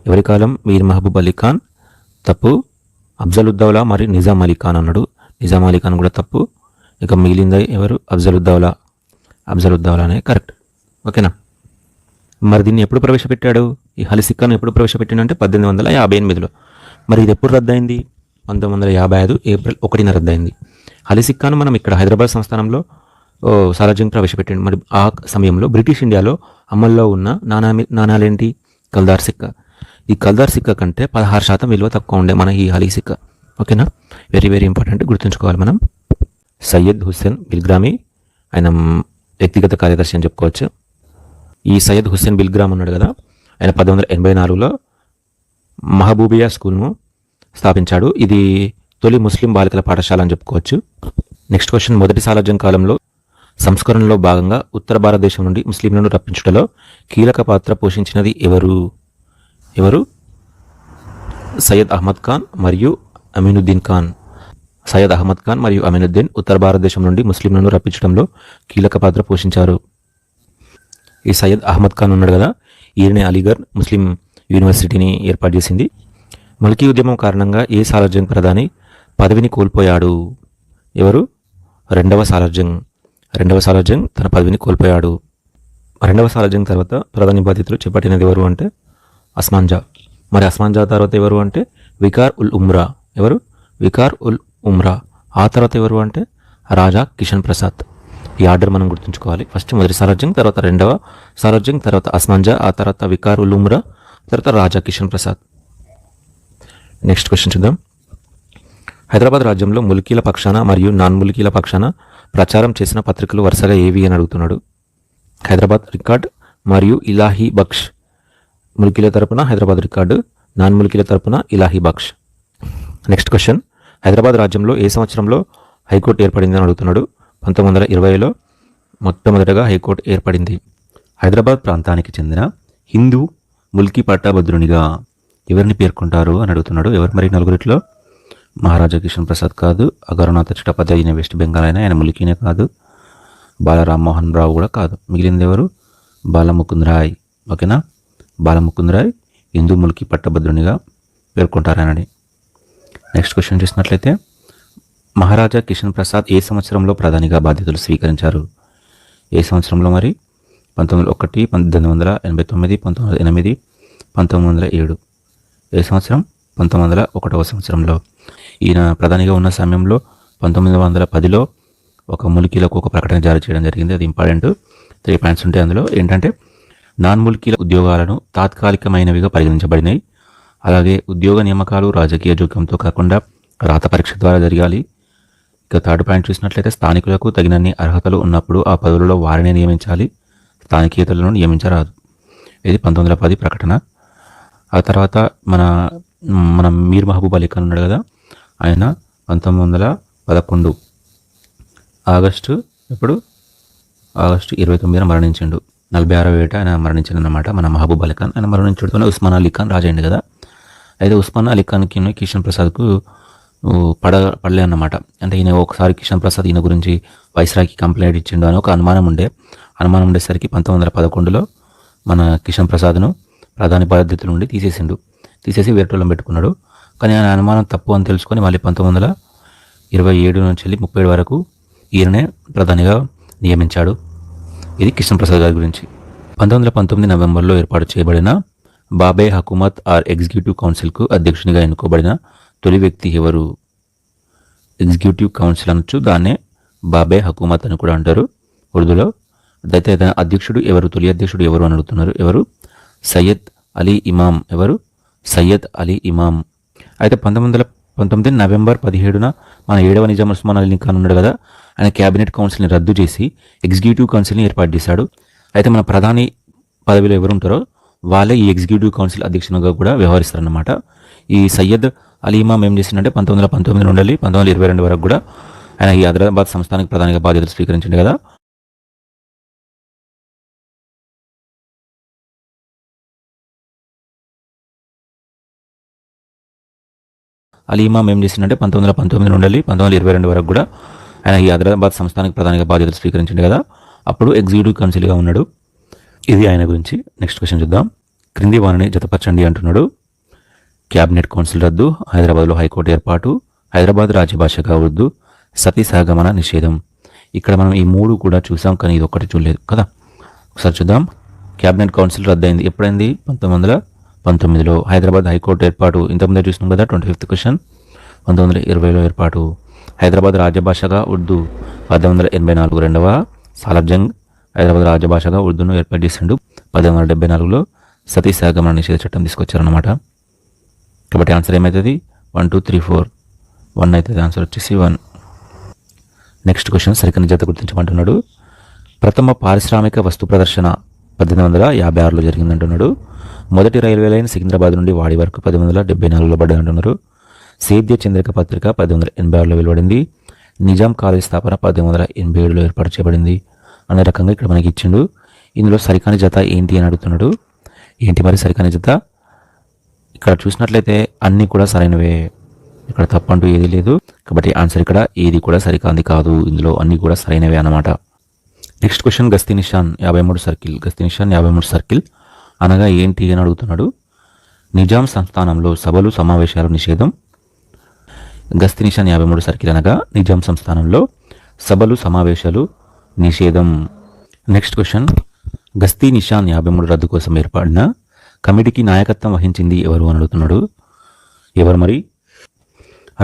ఎవరి కాలం? మీర్ మహబూబ్ అలీ ఖాన్. తప్పు. అఫ్జలుద్దౌలా మరియు నిజాం అలీ ఖాన్ అన్నాడు. నిజాం అలీ ఖాన్ కూడా తప్పు. ఇక మిగిలింది ఎవరు? అఫ్జలుద్దౌలా అనే కరెక్ట్. ఓకేనా? మరి దీన్ని ఎప్పుడు ప్రవేశపెట్టాడు? ఈ హలిసిక్కాను ఎప్పుడు ప్రవేశపెట్టాడు అంటే 1858లో. మరి ఇది ఎప్పుడు రద్దయింది? 1955 ఏప్రిల్ 1న రద్దయింది. హలిసిక్కాను మనం ఇక్కడ హైదరాబాద్ సంస్థానంలో సాలార్జంగ్ ప్రవేశపెట్టాడు. మరి ఆ సమయంలో బ్రిటిష్ ఇండియాలో అమల్లో ఉన్న నాణాలేంటి? కల్దార్ సిక్క. ఈ కల్దార్ సిక్క కంటే 16% విలువ తక్కువ ఉండే మన ఈ హలీ సిక్క. ఓకేనా? వెరీ వెరీ ఇంపార్టెంట్, గుర్తుంచుకోవాలి మనం. సయ్యద్ హుస్సేన్ బిల్గ్రామీ ఆయన వ్యక్తిగత కార్యదర్శి అని చెప్పుకోవచ్చు. ఈ సయ్యద్ హుస్సేన్ బిల్గ్రామ్ ఉన్నాడు కదా, ఆయన 1884లో మహబూబియా స్కూల్ను స్థాపించాడు. ఇది తొలి ముస్లిం బాలికల పాఠశాల అని చెప్పుకోవచ్చు. Next question. మొదటి సాలార్జంగ్ కాలంలో సంస్కరణలో భాగంగా ఉత్తర భారతదేశం నుండి ముస్లింలను రప్పించుటలో కీలక పాత్ర పోషించినది ఎవరు? సయ్యద్ అహ్మద్ ఖాన్ మరియు అమీనుద్దీన్ ఖాన్. సయ్యద్ అహ్మద్ ఖాన్ మరియు అమీనుద్దీన్ ఉత్తర భారతదేశం నుండి ముస్లింలను రప్పించడంలో కీలక పాత్ర పోషించారు. ఈ సయ్యద్ అహ్మద్ ఖాన్ ఉన్నాడు కదా, ఈయనే అలీగఢ్ ముస్లిం యూనివర్సిటీని ఏర్పాటు చేసింది. మల్కీ ఉద్యమం కారణంగా ఏ సాలార్జంగ్ ప్రధాని పదవిని కోల్పోయాడు? ఎవరు? రెండవ సాలార్జంగ్ తన పదవిని కోల్పోయాడు. రెండవ సాలార్జంగ్ తర్వాత ప్రధాని బాధ్యతలు చేపట్టినది ఎవరు అంటే అస్మాన్ జా. మరి అస్మాన్ జా తర్వాత ఎవరు అంటే వికార్ ఉల్ ఉమ్రా. ఎవరు? వికార్ ఉల్ ఉమ్రా. ఆ తర్వాత ఎవరు అంటే రాజా కిషన్ ప్రసాద్. ఈ ఆర్డర్ మనం గుర్తుంచుకోవాలి. ఫస్ట్ మొదటి సాలార్జంగ్, తర్వాత రెండవ సాలార్జంగ్, తర్వాత అస్మాన్ జా, ఆ తర్వాత వికార్ ఉల్ ఉమ్రా, తర్వాత రాజా కిషన్ ప్రసాద్. నెక్స్ట్ క్వశ్చన్ చూద్దాం. హైదరాబాద్ రాజ్యంలో ముల్కీల పక్షాన మరియు నాన్ ముల్కీల పక్షాన ప్రచారం చేసిన పత్రికలు వరుసగా ఏవి అని అడుగుతున్నాడు. హైదరాబాద్ రికార్డ్ మరియు ఇలాహీ బక్ష్. ముల్కీల తరపున హైదరాబాద్ రికార్డు, నాన్ ముల్కీల తరపున ఇలాహీ బక్ష్. Next question. హైదరాబాద్ రాజ్యంలో ఏ సంవత్సరంలో హైకోర్టు ఏర్పడింది అని అడుగుతున్నాడు. 1920లో మొట్టమొదటగా హైకోర్టు ఏర్పడింది. హైదరాబాద్ ప్రాంతానికి చెందిన హిందూ ముల్కీ పట్టాభద్రునిగా ఎవరిని పేర్కొంటారు అని అడుగుతున్నాడు. ఎవరు మరి నలుగురిట్లో? మహారాజా కిషన్ ప్రసాద్ కాదు, అగరనాథ్ చట్టోపాధ్యాయ వెస్ట్ బెంగాల్ అయినా ఆయన ముల్కీనే కాదు, బాల రామ్మోహన్ రావు కూడా కాదు. మిగిలింది ఎవరు? బాలముకుంద్ రాయ్. ఓకేనా, బాలముకుంద్ రాయ్ హిందూములకి పట్టభద్రునిగా పేర్కొంటారనని. నెక్స్ట్ క్వశ్చన్ చూసినట్లయితే మహారాజా కిషన్ ప్రసాద్ ఏ సంవత్సరంలో ప్రధానిగా బాధ్యతలు స్వీకరించారు? ఏ సంవత్సరంలో మరి? 1901, 1889, 1908, 1907. ఏ సంవత్సరం? 1901వ సంవత్సరంలో. ఈయన ప్రధానిగా ఉన్న సమయంలో 1910లో ఒక ములికీలకు ఒక ప్రకటన జారీ చేయడం జరిగింది. అది ఇంపార్టెంట్. 3 పాయింట్స్ ఉంటాయి అందులో. ఏంటంటే నాన్ ములికీల ఉద్యోగాలను తాత్కాలికమైనవిగా పరిగణించబడినాయి. అలాగే ఉద్యోగ నియామకాలు రాజకీయ జోక్యంతో కాకుండా రాత పరీక్ష ద్వారా జరగాలి. ఇక 3rd పాయింట్ చూసినట్లయితే స్థానికులకు తగినన్ని అర్హతలు ఉన్నప్పుడు ఆ పదవులలో వారినే నియమించాలి, స్థానికేతరులను నియమించరాదు. ఇది 1910 ప్రకటన. ఆ తర్వాత మన మీర్ మహబూబ్ అలీ ఖాన్ ఉన్నాడు కదా, ఆయన 1911 ఆగస్టు 29 మరణించిండు. 46వ ఏట ఆయన మరణించిండు అన్నమాట. మన మహబూబ్ అలీ ఖాన్ ఆయన మరణించడంతోనే ఉస్మాన్ అలీ ఖాన్ రాజైండు కదా. అయితే ఉస్మాన్ అలీ ఖాన్కి కిషన్ ప్రసాద్కు పడలే అన్నమాట. అంటే ఈయన ఒకసారి కిషన్ ప్రసాద్ ఈయన గురించి వైస్రాయ్కి కంప్లైంట్ ఇచ్చిండు అని ఒక అనుమానం ఉండేసరికి 1911లో మన కిషన్ ప్రసాద్ను ప్రధాని బాధ్యతల నుండి తీసేసి వేరేటోళ్ళని పెట్టుకున్నాడు. కానీ ఆయన అనుమానం తప్పు అని తెలుసుకొని మళ్ళీ 1927 నుంచి 37 వరకు ఈయననే ప్రధానిగా నియమించాడు. ఇది కిషన్ ప్రసాద్ గారి గురించి. 1919 నవంబర్లో ఏర్పాటు చేయబడిన బాబే హకూమత్ ఆర్ ఎగ్జిక్యూటివ్ కౌన్సిల్కు అధ్యక్షునిగా ఎన్నుకోబడిన తొలి వ్యక్తి ఎవరు? ఎగ్జిక్యూటివ్ కౌన్సిల్ అనొచ్చు, దాన్నే బాబే హకూమత్ అని కూడా అంటారు ఉర్దూలో. అయితే అధ్యక్షుడు ఎవరు? తొలి అధ్యక్షుడు ఎవరు అని అడుగుతున్నారు. ఎవరు? సయ్యద్ అలీ ఇమాం. ఎవరు? సయ్యద్ అలీ ఇమాం. అయితే 1919 నవంబర్ 17న మన 7వ నిజాం ఉస్మాన్ అలీ ఖాన్ ఉన్నాడు కదా, ఆయన క్యాబినెట్ కౌన్సిల్ని రద్దు చేసి ఎగ్జిక్యూటివ్ కౌన్సిల్ని ఏర్పాటు చేశాడు. అయితే మన ప్రధాని పదవిలో ఎవరు ఉంటారో వాళ్ళే ఈ ఎగ్జిక్యూటివ్ కౌన్సిల్ అధ్యక్షునిగా కూడా వ్యవహరిస్తారన్నమాట. ఈ సయ్యద్ అలీ ఇమాం ఏం చేసిందంటే 1919 నుండి 1922 వరకు కూడా ఆయన ఈ హైదరాబాద్ సంస్థానికి ప్రధానిగా బాధ్యతలు స్వీకరించింది కదా. అలీ ఇమాం ఏం చేసిందంటే 1919 నుండి 1922 వరకు కూడా ఆయన ఈ హైదరాబాద్ సంస్థానికి ప్రధానిగా బాధ్యతలు స్వీకరించింది కదా. అప్పుడు ఎగ్జిక్యూటివ్ కౌన్సిల్గా ఉన్నాడు. ఇది ఆయన గురించి. నెక్స్ట్ క్వశ్చన్ చూద్దాం. క్రింది వారిని జతపరచండి అంటున్నాడు. క్యాబినెట్ కౌన్సిల్ రద్దు, హైదరాబాద్లో హైకోర్టు ఏర్పాటు, హైదరాబాద్ రాజ్యభాషగా ఉర్దూ, సతీ సహగమన నిషేధం. ఇక్కడ మనం ఈ 3 కూడా చూసాం, కానీ ఇది ఒక్కటి చూడలేదు కదా. ఒకసారి చూద్దాం. క్యాబినెట్ కౌన్సిల్ రద్దయింది. ఎప్పుడైంది? 1919లో. హైదరాబాద్ హైకోర్టు ఏర్పాటు ఇంతకుముందే చూసినాం కదా, 25th క్వశ్చన్. 1920లో ఏర్పాటు. హైదరాబాద్ రాజ్యభాషగా ఉర్దూ 1884 రెండవ సాలార్జంగ్ హైదరాబాద్ రాజ్యభాషగా ఉర్దూను ఏర్పాటు చేసిండు. 1874లో సతీ సహగమన నిషేధ చట్టం తీసుకొచ్చారన్నమాట. కాబట్టి ఆన్సర్ ఏమవుతుంది? 1, 2, 3, 4. 1 అవుతుంది. ఆన్సర్ వచ్చేసి 1. నెక్స్ట్ క్వశ్చన్ సరికని జత గుర్తించమంటున్నాడు. ప్రథమ పారిశ్రామిక వస్తు ప్రదర్శన 1856లో జరిగిందంటున్నాడు. మొదటి రైల్వే లైన్ సికింద్రాబాద్ నుండి వాడి వరకు 1874లో పడ్డది అంటున్నారు. సేద్య చంద్రిక పత్రిక 1886లో వెలువడింది. నిజాం కాలేజ్ స్థాపన 1887లో ఏర్పాటు చేయబడింది అనే రకంగా ఇక్కడ మనకి ఇచ్చిండు. ఇందులో సరికాని జత ఏంటి అని అడుగుతున్నాడు. ఏంటి మరి సరికాని జత? ఇక్కడ చూసినట్లయితే అన్నీ కూడా సరైనవే, ఇక్కడ తప్పంటూ ఏది లేదు. కాబట్టి ఆన్సర్ ఇక్కడ ఏది కూడా సరికాంది కాదు, ఇందులో అన్నీ కూడా సరైనవే అన్నమాట. నెక్స్ట్ క్వశ్చన్ గస్తీ నిషాన్ 53 సర్కిల్. గస్తీ నిషాన్ 53 సర్కిల్ అనగా ఏంటి అని అడుగుతున్నాడు. నిజాం సంస్థానంలో సభలు సమావేశాలు నిషేధం. గస్తీ నిషాన్ 53 సర్కిల్ అనగా నిజాం సంస్థానంలో సభలు సమావేశాలు నిషేధం. నెక్స్ట్ క్వశ్చన్ గస్తీ నిషాన్ 53 రద్దు కోసం ఏర్పడిన కమిటీకి నాయకత్వం వహించింది ఎవరు అని అడుగుతున్నాడు. ఎవరు మరి?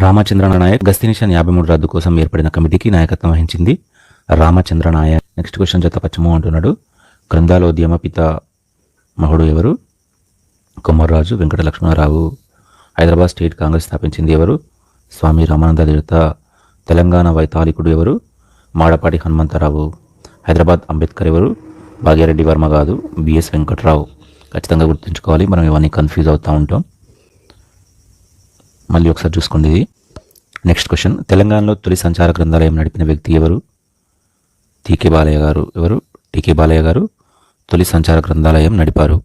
రామచంద్ర నాయక్. గస్తీ నిషాన్ 53 రద్దు కోసం ఏర్పడిన కమిటీకి నాయకత్వం వహించింది రామచంద్ర నాయక్. నెక్స్ట్ క్వశ్చన్ జతపచ్చము అంటున్నాడు. గ్రంథాలోద్యమ పితామహుడు ఎవరు? కొమర్రాజు వెంకట లక్ష్మణరావు. హైదరాబాద్ స్టేట్ కాంగ్రెస్ స్థాపించింది ఎవరు? స్వామి రామానంద తీర్థ. తెలంగాణ వైతాళికుడు ఎవరు? మాడపాటి హనుమంతరావు. హైదరాబాద్ అంబేద్కర్ ఎవరు? భాగ్యారెడ్డి వర్మ కాదు, బిఎస్ వెంకట్రావు. ఖచ్చితంగా గుర్తుంచుకోవాలి, మనం ఇవన్నీ కన్ఫ్యూజ్ అవుతూ ఉంటాం. మళ్ళీ ఒకసారి చూసుకోండి ఇది. నెక్స్ట్ క్వశ్చన్ తెలంగాణలో తొలి సంచార గ్రంథాలయం నడిపిన వ్యక్తి ఎవరు? టీకే బాలయ్య గారు. ఎవరు? టీకే బాలయ్య గారు తొలి సంచార గ్రంథాలయం నడిపారు.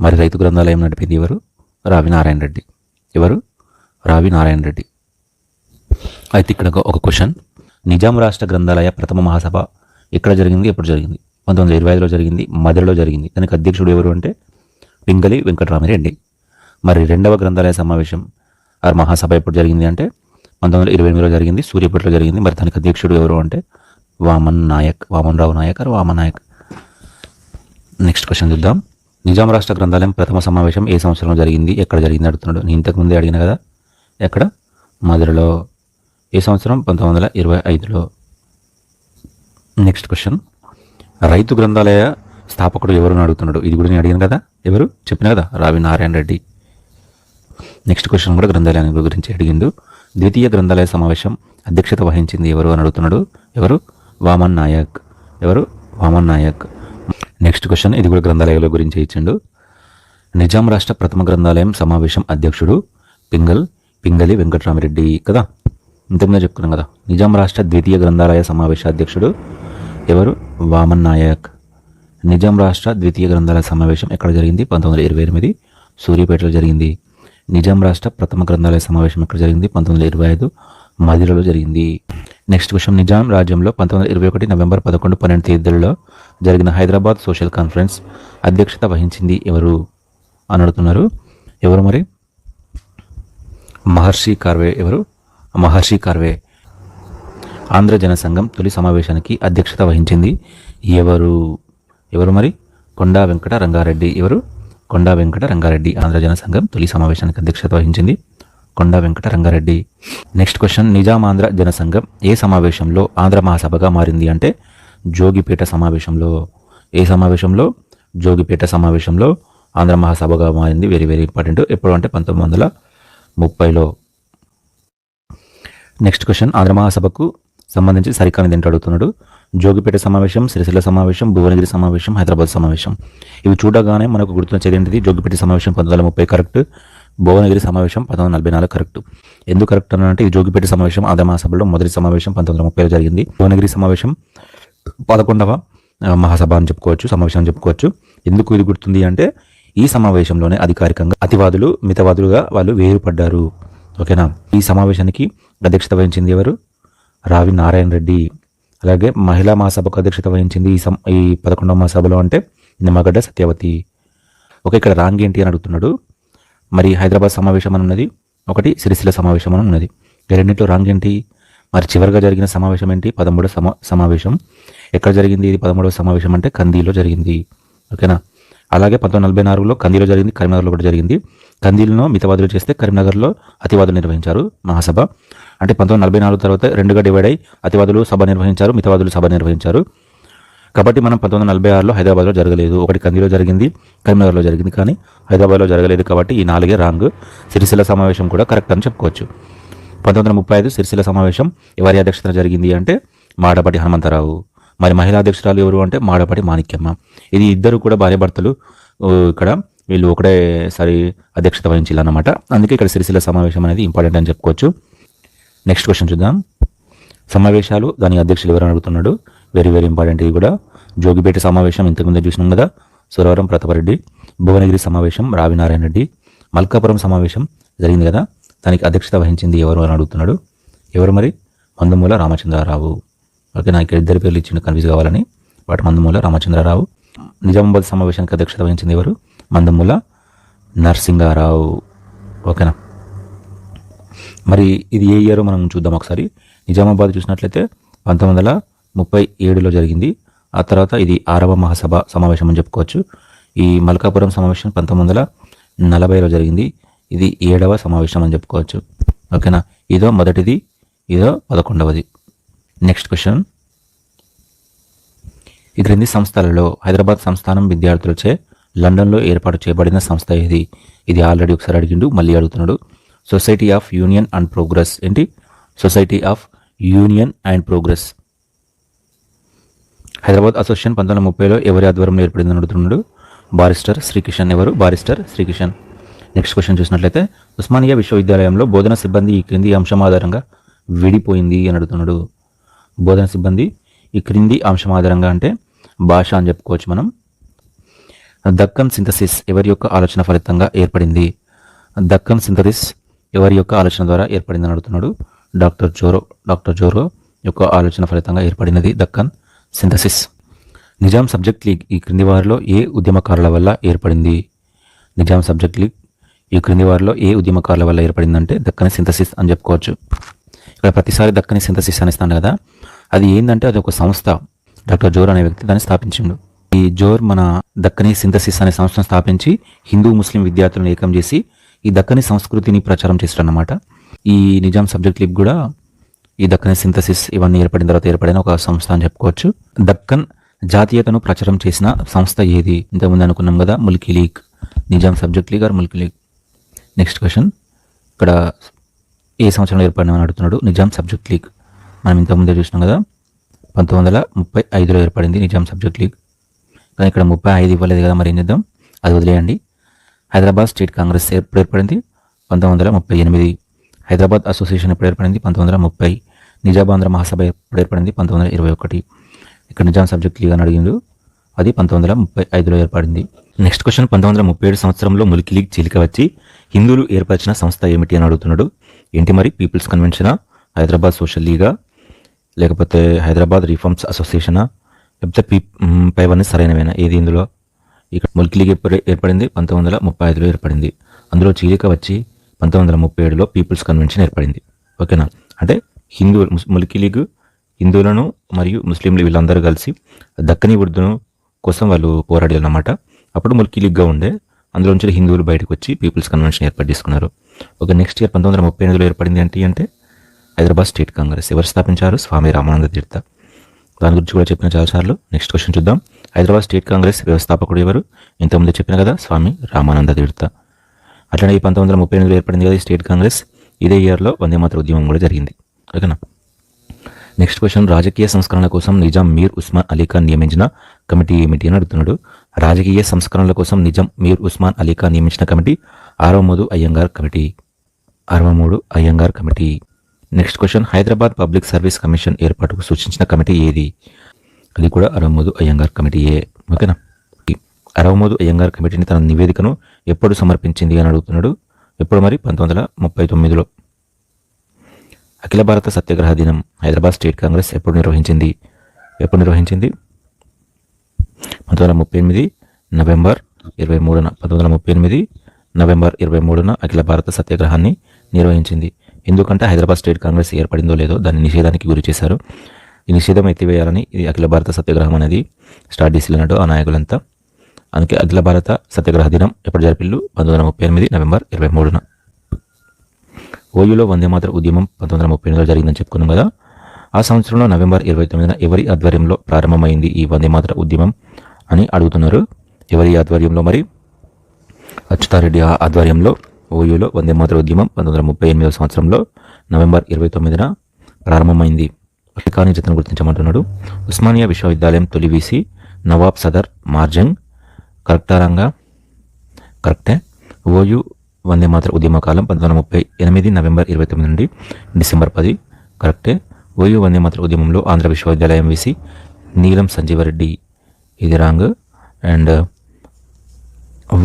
మరి రైతు గ్రంథాలయం నడిపింది ఎవరు? రావి నారాయణ రెడ్డి. ఎవరు? రావి నారాయణ రెడ్డి. అయితే ఇక్కడ ఒక క్వశ్చన్. నిజాం రాష్ట్ర గ్రంథాలయ ప్రథమ మహాసభ ఎక్కడ జరిగింది, ఎప్పుడు జరిగింది? 1925లో జరిగింది, మదిరలో జరిగింది. దానికి అధ్యక్షుడు ఎవరు అంటే పింగళి వెంకటరామిరెడ్డి. మరి రెండవ గ్రంథాలయ సమావేశం ఆర్ మహాసభ ఎప్పుడు జరిగింది అంటే 1928లో జరిగింది, సూర్యాపేటలో జరిగింది. మరి దానికి అధ్యక్షుడు ఎవరు అంటే Vaman Rao Naik or Vaman Naik. Next question చూద్దాం. నిజాం రాష్ట్ర గ్రంథాలయం ప్రథమ సమావేశం ఏ సంవత్సరంలో జరిగింది, ఎక్కడ జరిగింది అడుగుతున్నాడు. నేను ఇంతకుముందే అడిగిన కదా, ఎక్కడ? మధురలో. ఏ సంవత్సరం? 1925లో. Next question. రైతు గ్రంథాలయ స్థాపకుడు ఎవరు అని అడుగుతున్నాడు. ఇది కూడా నేను అడిగాను కదా, ఎవరు చెప్పిన కదా, రావి నారాయణ రెడ్డి. నెక్స్ట్ క్వశ్చన్ కూడా గ్రంథాలయాన్ని గురించి అడిగిండు. ద్వితీయ గ్రంథాలయ సమావేశం అధ్యక్షత వహించింది ఎవరు అని అడుగుతున్నాడు. ఎవరు? వామన్ నాయక్. ఎవరు? వామన్ నాయక్. నెక్స్ట్ క్వశ్చన్, ఇది కూడా గ్రంథాలయాల గురించి ఇచ్చిండు. నిజాం రాష్ట్ర ప్రథమ గ్రంథాలయం సమావేశం అధ్యక్షుడు పింగళి వెంకటరామిరెడ్డి కదా, ఇంతకుముందే చెప్పుకున్నాం కదా. నిజాం రాష్ట్ర ద్వితీయ గ్రంథాలయ సమావేశ అధ్యక్షుడు ఎవరు? వామన్ నాయక్. నిజాం రాష్ట్ర ద్వితీయ గ్రంథాలయ సమావేశం ఎక్కడ జరిగింది? 1928 సూర్యాపేటలో జరిగింది. నిజాం రాష్ట్ర ప్రథమ గ్రంథాలయ సమావేశం ఎక్కడ జరిగింది? 1925 మదిరలో జరిగింది. Next question. నిజాం రాజ్యంలో 1921 నవంబర్ 11, 12 తేదీలలో జరిగిన హైదరాబాద్ సోషల్ కాన్ఫరెన్స్ అధ్యక్షత వహించింది ఎవరు అని అడుగుతున్నారు. ఎవరు మరి? మహర్షి కార్వే. ఎవరు? మహర్షి కార్వే. ఆంధ్ర జనసంఘం తొలి సమావేశానికి అధ్యక్షత వహించింది ఎవరు మరి? కొండా వెంకట రంగారెడ్డి. ఎవరు? కొండా వెంకట రంగారెడ్డి. ఆంధ్ర జనసంఘం తొలి సమావేశానికి అధ్యక్షత వహించింది కొండా వెంకట రంగారెడ్డి. Next question. నిజాం ఆంధ్ర జనసంఘం ఏ సమావేశంలో ఆంధ్ర మహాసభగా మారింది అంటే జోగిపేట సమావేశంలో. ఏ సమావేశంలో? జోగిపేట సమావేశంలో ఆంధ్ర మహాసభగా మారింది. Very very important. ఎప్పుడు అంటే 1930లో. Next question. ఆంధ్ర మహాసభకు సంబంధించి సరికానిది ఏంటో అడుగుతున్నాడు. జోగిపేట సమావేశం, సిరిసిల్ల సమావేశం, భువనగిరి సమావేశం, హైదరాబాద్ సమావేశం. ఇవి చూడగానే మనకు గుర్తున్నది ఏంటిది? జోగిపేట సమావేశం 1930 కరెక్ట్, భువనగిరి సమావేశం 1944 కరెక్ట్. ఎందుకు కరెక్ట్ అంటే ఈ జోగిపేట సమావేశం ఆంధ్ర మహాసభలో మొదటి సమావేశం 1930లో జరిగింది. భువనగిరి సమావేశం 11వ మహాసభ అని చెప్పుకోవచ్చు, సమావేశం అని చెప్పుకోవచ్చు. ఎందుకు ఇది గుర్తుంది అంటే ఈ సమావేశంలోనే అధికారికంగా అతివాదులు మితవాదులుగా వాళ్ళు వేరుపడ్డారు. ఓకేనా. ఈ సమావేశానికి అధ్యక్షత వహించింది ఎవరు? రావి నారాయణ రెడ్డి. అలాగే మహిళా మహాసభకు అధ్యక్షత వహించింది ఈ 11వ మహాసభలో అంటే నిమ్మగడ్డ సత్యవతి. ఓకే, ఇక్కడ రాంగ్ ఏంటి అని అడుగుతున్నాడు. మరి హైదరాబాద్ సమావేశం అని ఉన్నది, ఒకటి సిరిసిల్ల సమావేశం అని ఉన్నది. రెండింటిలో రాంగ్ ఏంటి? మరి చివరిగా జరిగిన సమావేశం ఏంటి? 13వ సమావేశం. ఎక్కడ జరిగింది ఇది? 13వ సమావేశం అంటే కందీలో జరిగింది. ఓకేనా. అలాగే 1944లో కందీలో జరిగింది, కరీంనగర్లో కూడా జరిగింది. కందీలను మితవాదులు చేస్తే కరీంనగర్లో అతివాదులు నిర్వహించారు మహాసభ. అంటే 1944 తర్వాత రెండుగా డివైడ్ అయ్యి అతివాదులు సభ నిర్వహించారు, మితవాదులు సభ నిర్వహించారు. కాబట్టి మనం 1946లో హైదరాబాద్లో జరగలేదు. ఒకటి కందీలో జరిగింది, కరీంనగర్లో జరిగింది, కానీ హైదరాబాద్లో జరగలేదు. కాబట్టి ఈ 4 రాంగ్. సిరిసిల్ల సమావేశం కూడా కరెక్ట్ అని చెప్పుకోవచ్చు. 1935 సిరిసిల్ల సమావేశం ఎవరి అధ్యక్షతన జరిగింది అంటే మాడపాటి హనుమంతరావు. మరి మహిళా అధ్యక్షురాలు ఎవరు అంటే మాడపాటి మాణిక్యమ్మ. ఇది ఇద్దరు కూడా భార్యాభర్తలు. ఇక్కడ వీళ్ళు ఒకటేసారి అధ్యక్షత వహించాలన్నమాట. అందుకే ఇక్కడ సిరిసిల్ల సమావేశం అనేది ఇంపార్టెంట్ అని చెప్పుకోవచ్చు. నెక్స్ట్ క్వశ్చన్ చూద్దాం. సమావేశాలు దాని అధ్యక్షులు ఎవరు అడుగుతున్నాడు. Very very important. ఇది కూడా జోగిపేట సమావేశం ఇంతకుముందే చూసినాం కదా, సురవరం ప్రతాపరెడ్డి. భువనగిరి సమావేశం రావి నారాయణ రెడ్డి. మల్కాపురం సమావేశం జరిగింది కదా, దానికి అధ్యక్షత వహించింది ఎవరు అని అడుగుతున్నాడు. ఎవరు మరి? మందుమూల రామచంద్రరావు. ఓకే, నాకు ఇద్దరు పేర్లు ఇచ్చిండు కన్ఫ్యూజ్ కావాలని. వాటి మందుమూల రామచంద్రరావు. నిజామాబాద్ సమావేశానికి అధ్యక్షత వహించింది ఎవరు? మందుమూల నరసింగారావు. ఓకేనా. మరి ఇది ఏ ఇయర్ మనం చూద్దాం ఒకసారి. నిజామాబాద్ చూసినట్లయితే 1937లో జరిగింది. ఆ తర్వాత ఇది 6వ మహాసభ సమావేశం అని చెప్పుకోవచ్చు. ఈ మల్కాపురం సమావేశం 1940లో జరిగింది. ఇది 7వ సమావేశం అని చెప్పుకోవచ్చు. ఓకేనా. ఇదో మొదటిది, ఇదో 11వది. Next question. ఈ క్రింది సంస్థలలో హైదరాబాద్ సంస్థానం విద్యార్థులచే లండన్లో ఏర్పాటు చేయబడిన సంస్థ ఏది? ఇది ఆల్రెడీ ఒకసారి అడిగిండు, మళ్ళీ అడుగుతున్నాడు. Society of union and progress. ఏంటి? Society of union and progress. Hyderabad association 1930లో ఎవరి ఆధ్వర్యంలో ఏర్పడిందని అడుగుతున్నాడు. బారిస్టర్ శ్రీకిషన్. ఎవరు? బారిస్టర్ శ్రీకిషన్. నెక్స్ట్ క్వశ్చన్ చూసినట్లయితే ఉస్మానియా విశ్వవిద్యాలయంలో బోధన సిబ్బంది ఈ క్రింది అంశం ఆధారంగా విడిపోయింది అని అడుగుతున్నాడు. బోధన సిబ్బంది ఈ క్రింది అంశం ఆధారంగా అంటే భాష అని చెప్పుకోవచ్చు మనం. దక్కన్ సింథసిస్ ఎవరి యొక్క ఆలోచన ఫలితంగా ఏర్పడింది? దక్కన్ సింథసిస్ ఎవరి యొక్క ఆలోచన ద్వారా ఏర్పడిందని అడుగుతున్నాడు. డాక్టర్ జోరో యొక్క ఆలోచన ఫలితంగా ఏర్పడినది Deccan synthesis. Nizam subject league ఈ క్రింది వారిలో ఏ ఉద్యమకారుల వల్ల ఏర్పడింది? నిజాం సబ్జెక్ట్ లీగ్ ఈ క్రింది వారిలో ఏ ఉద్యమకారుల వల్ల ఏర్పడిందంటే దక్కని సింథసిస్ అని చెప్పుకోవచ్చు. ఇక్కడ ప్రతిసారి దక్కని సింథసిస్ అనేస్తాను కదా, అది ఏంటంటే అది ఒక సంస్థ. డాక్టర్ జోర్ అనే వ్యక్తి దాన్ని స్థాపించిండు. ఈ జోర్ మన దక్కని సింథసిస్ అనే సంస్థను స్థాపించి హిందూ ముస్లిం విద్యార్థులను ఏకం చేసి ఈ దక్కని సంస్కృతిని ప్రచారం చేస్తాడు అన్నమాట. ఈ నిజాం సబ్జెక్ట్ లీగ్ కూడా ఈ దక్కని సింథసిస్ ఇవన్నీ ఏర్పడిన తర్వాత ఏర్పడిన ఒక సంస్థ అని చెప్పుకోవచ్చు. దక్కన్ జాతీయతను ప్రచారం చేసిన సంస్థ ఏది? ఇంతకుముందు అనుకున్నాం కదా, Mulki league. Nizam subject league or Mulki league. Next question, ఇక్కడ ఏ సంవత్సరంలో ఏర్పడినామని అడుగుతున్నాడు. నిజాం సబ్జెక్ట్ లీగ్ మనం ఇంతకుముందే చూసినాం కదా, 1935లో ఏర్పడింది నిజాం సబ్జెక్ట్ లీగ్. కానీ ఇక్కడ 35 ఇవ్వలేదు కదా, మరి ఏం చేద్దాం, అది వదిలేయండి. హైదరాబాద్ స్టేట్ కాంగ్రెస్ ఎప్పుడు ఏర్పడింది? 1938. హైదరాబాద్ అసోసియేషన్ ఎప్పుడు ఏర్పడింది? 1930. నిజామాంధ్ర మహాసభ ఎప్పుడు ఏర్పడింది? 1921. ఇక్కడ నిజాం సబ్జెక్ట్ లీగ్ అని అడిగిండు, అది 1935లో ఏర్పడింది. నెక్స్ట్ క్వశ్చన్, 1937 సంవత్సరంలో ముల్కీ లీగ్ చీలిక వచ్చి హిందువులు ఏర్పరిచిన సంస్థ ఏమిటి అని అడుగుతున్నాడు. ఏంటి మరి? పీపుల్స్ కన్వెన్షనా, హైదరాబాద్ సోషల్ లీగా, లేకపోతే హైదరాబాద్ రిఫార్మ్స్ అసోసియేషనా, లేకపోతే పైవన్నీ సరైనవేనా? ఏది ఇందులో? ఇక్కడ ముల్కీ లీగ్ ఎప్పుడు ఏర్పడింది? 1935లో ఏర్పడింది. అందులో చీలిక వచ్చి 1937లో పీపుల్స్ కన్వెన్షన్ ఏర్పడింది. ఓకేనా? అంటే ముల్కీ లీగ్ హిందువులను మరియు ముస్లింలు వీళ్ళందరూ కలిసి దక్కని ఉర్దూను కోసం వాళ్ళు పోరాడారు అన్నమాట. అప్పుడు ముల్కీ లీగ్గా ఉండే, అందులో నుంచి హిందువులు బయటకు వచ్చి పీపుల్స్ కన్వెన్షన్ ఏర్పాటు చేసుకున్నారు. ఓకే, నెక్స్ట్ ఇయర్ 1938లో ఏర్పడింది అంటే హైదరాబాద్ స్టేట్ కాంగ్రెస్. ఎవరు స్థాపించారు? స్వామి రామానంద తీర్థ. దాని గురించి కూడా చెప్పిన చాలాసార్లు. నెక్స్ట్ క్వశ్చన్ చూద్దాం. హైదరాబాద్ స్టేట్ కాంగ్రెస్ వ్యవస్థాపకుడు ఎవరు? ఇంతకుముందు చెప్పిన కదా, స్వామి రామానంద తీర్థ. అట్లనే ఈ 1938లో ఏర్పడింది కదా ఈ స్టేట్ కాంగ్రెస్. ఇదే ఇయర్లో వందేమాతర ఉద్యమం కూడా జరిగింది. ఓకేనా? నెక్స్ట్ క్వశ్చన్, రాజకీయ సంస్కరణల కోసం నిజాం మీర్ ఉస్మాన్ అలీ ఖాన్ నియమించిన కమిటీ ఏమిటి అని అడుగుతున్నాడు. రాజకీయ సంస్కరణల కోసం నిజాం మీర్ ఉస్మాన్ అలీ ఖాన్ నియమించిన committee 63 Ayyangar committee. 63 Ayyangar committee. Next question, Hyderabad public service commission ఏర్పాటుకు సూచించిన కమిటీ ఏది? అది కూడా 63 అయ్యంగార్ కమిటీయే. ఓకేనా? 63 అయ్యంగార్ కమిటీని తన నివేదికను ఎప్పుడు సమర్పించింది అని అడుగుతున్నాడు. ఎప్పుడు మరి? 1939లో. అఖిల భారత సత్యాగ్రహ దినం హైదరాబాద్ స్టేట్ కాంగ్రెస్ ఎప్పుడు నిర్వహించింది? 1938 నవంబర్ 23న. 1938 నవంబర్ 23న అఖిల భారత సత్యాగ్రహాన్ని నిర్వహించింది. ఎందుకంటే హైదరాబాద్ స్టేట్ కాంగ్రెస్ ఏర్పడిందో లేదో దాన్ని నిషేధానికి గురి చేశారు. ఈ నిషేధం ఎత్తివేయాలని ఇది అఖిల భారత సత్యాగ్రహం అనేది స్టార్ట్ చేసినట్టు ఆ నాయకులంతా. అందుకే అఖిల భారత సత్యాగ్రహ దినం ఎప్పుడు జరిపిల్లు? 1938 నవంబర్ 23న. ఓయూలో వందేమాతర ఉద్యమం 1938లో జరిగిందని చెప్పుకున్నాం కదా. ఆ సంవత్సరంలో నవంబర్ 29న ఎవరి ఆధ్వర్యంలో ప్రారంభమైంది ఈ వందేమాతర ఉద్యమం అని అడుగుతున్నారు. ఎవరి ఆధ్వర్యంలో మరి? అచ్యుతారెడ్డి ఆధ్వర్యంలో ఓయూలో వందేమాతర ఉద్యమం 1938 సంవత్సరంలో నవంబర్ 29న ప్రారంభమైంది. కానీ జతను గుర్తించమంటున్నాడు. ఉస్మానియా విశ్వవిద్యాలయం తొలి వీసీ నవాబ్ సదర్ మార్జంగ్. కరెక్టారంగా? కరెక్టే. ఓయూ వందేమాతర ఉద్యమ కాలం 1938 నవంబర్ 29 నుండి డిసెంబర్ 10. కరెక్టే. ఓయూ వందేమాతర ఉద్యమంలో ఆంధ్ర విశ్వవిద్యాలయం వీసీ నీలం సంజీవరెడ్డి. ఇది రాంగ్. అండ్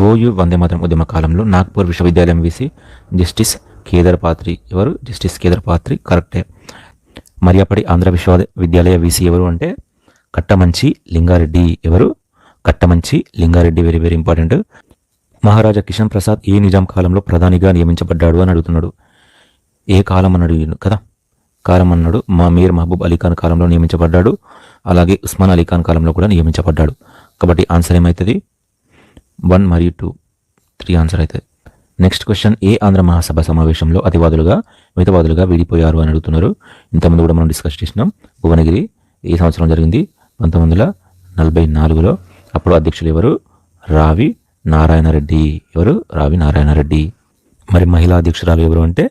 ఓయూ వందేమాతరం ఉద్యమ కాలంలో నాగ్పూర్ విశ్వవిద్యాలయం వీసీ జస్టిస్ కేదర్ పాత్రి. ఎవరు? జస్టిస్ కేదర్ పాత్రి. కరెక్టే. మరి అప్పటి ఆంధ్ర విశ్వవిద్యాలయ వీసీ ఎవరు అంటే కట్టమంచి లింగారెడ్డి. ఎవరు? Kattamanchi Lingareddy. Very very important. Maharaja Kishan Prasad ఏ నిజాం కాలంలో ప్రధానిగా నియమించబడ్డాడు అని అడుగుతున్నాడు. ఏ కాలం అని అడిగాడు కదా, కాలం అన్నాడు. మీర్ మహబూబ్ అలీ ఖాన్ కాలంలో నియమించబడ్డాడు. అలాగే ఉస్మాన్ అలీ ఖాన్ కాలంలో కూడా నియమించబడ్డాడు. కాబట్టి ఆన్సర్ ఏమవుతుంది? 1 మరియు 2, 3 ఆన్సర్ అవుతుంది. నెక్స్ట్ క్వశ్చన్, ఏ ఆంధ్ర మహాసభ సమావేశంలో అతివాదులుగా మితవాదులుగా విడిపోయారు అని అడుగుతున్నారు. ఇంతకుముందు కూడా మనం డిస్కస్ చేసినాం. భువనగిరి. ఏ సంవత్సరం జరిగింది? 1944లో. అప్పుడు అధ్యక్షులు ఎవరు? రావి నారాయణరెడ్డి. ఎవరు? రావి నారాయణరెడ్డి. మరి మహిళా అధ్యక్షురాలు ఎవరు అంటే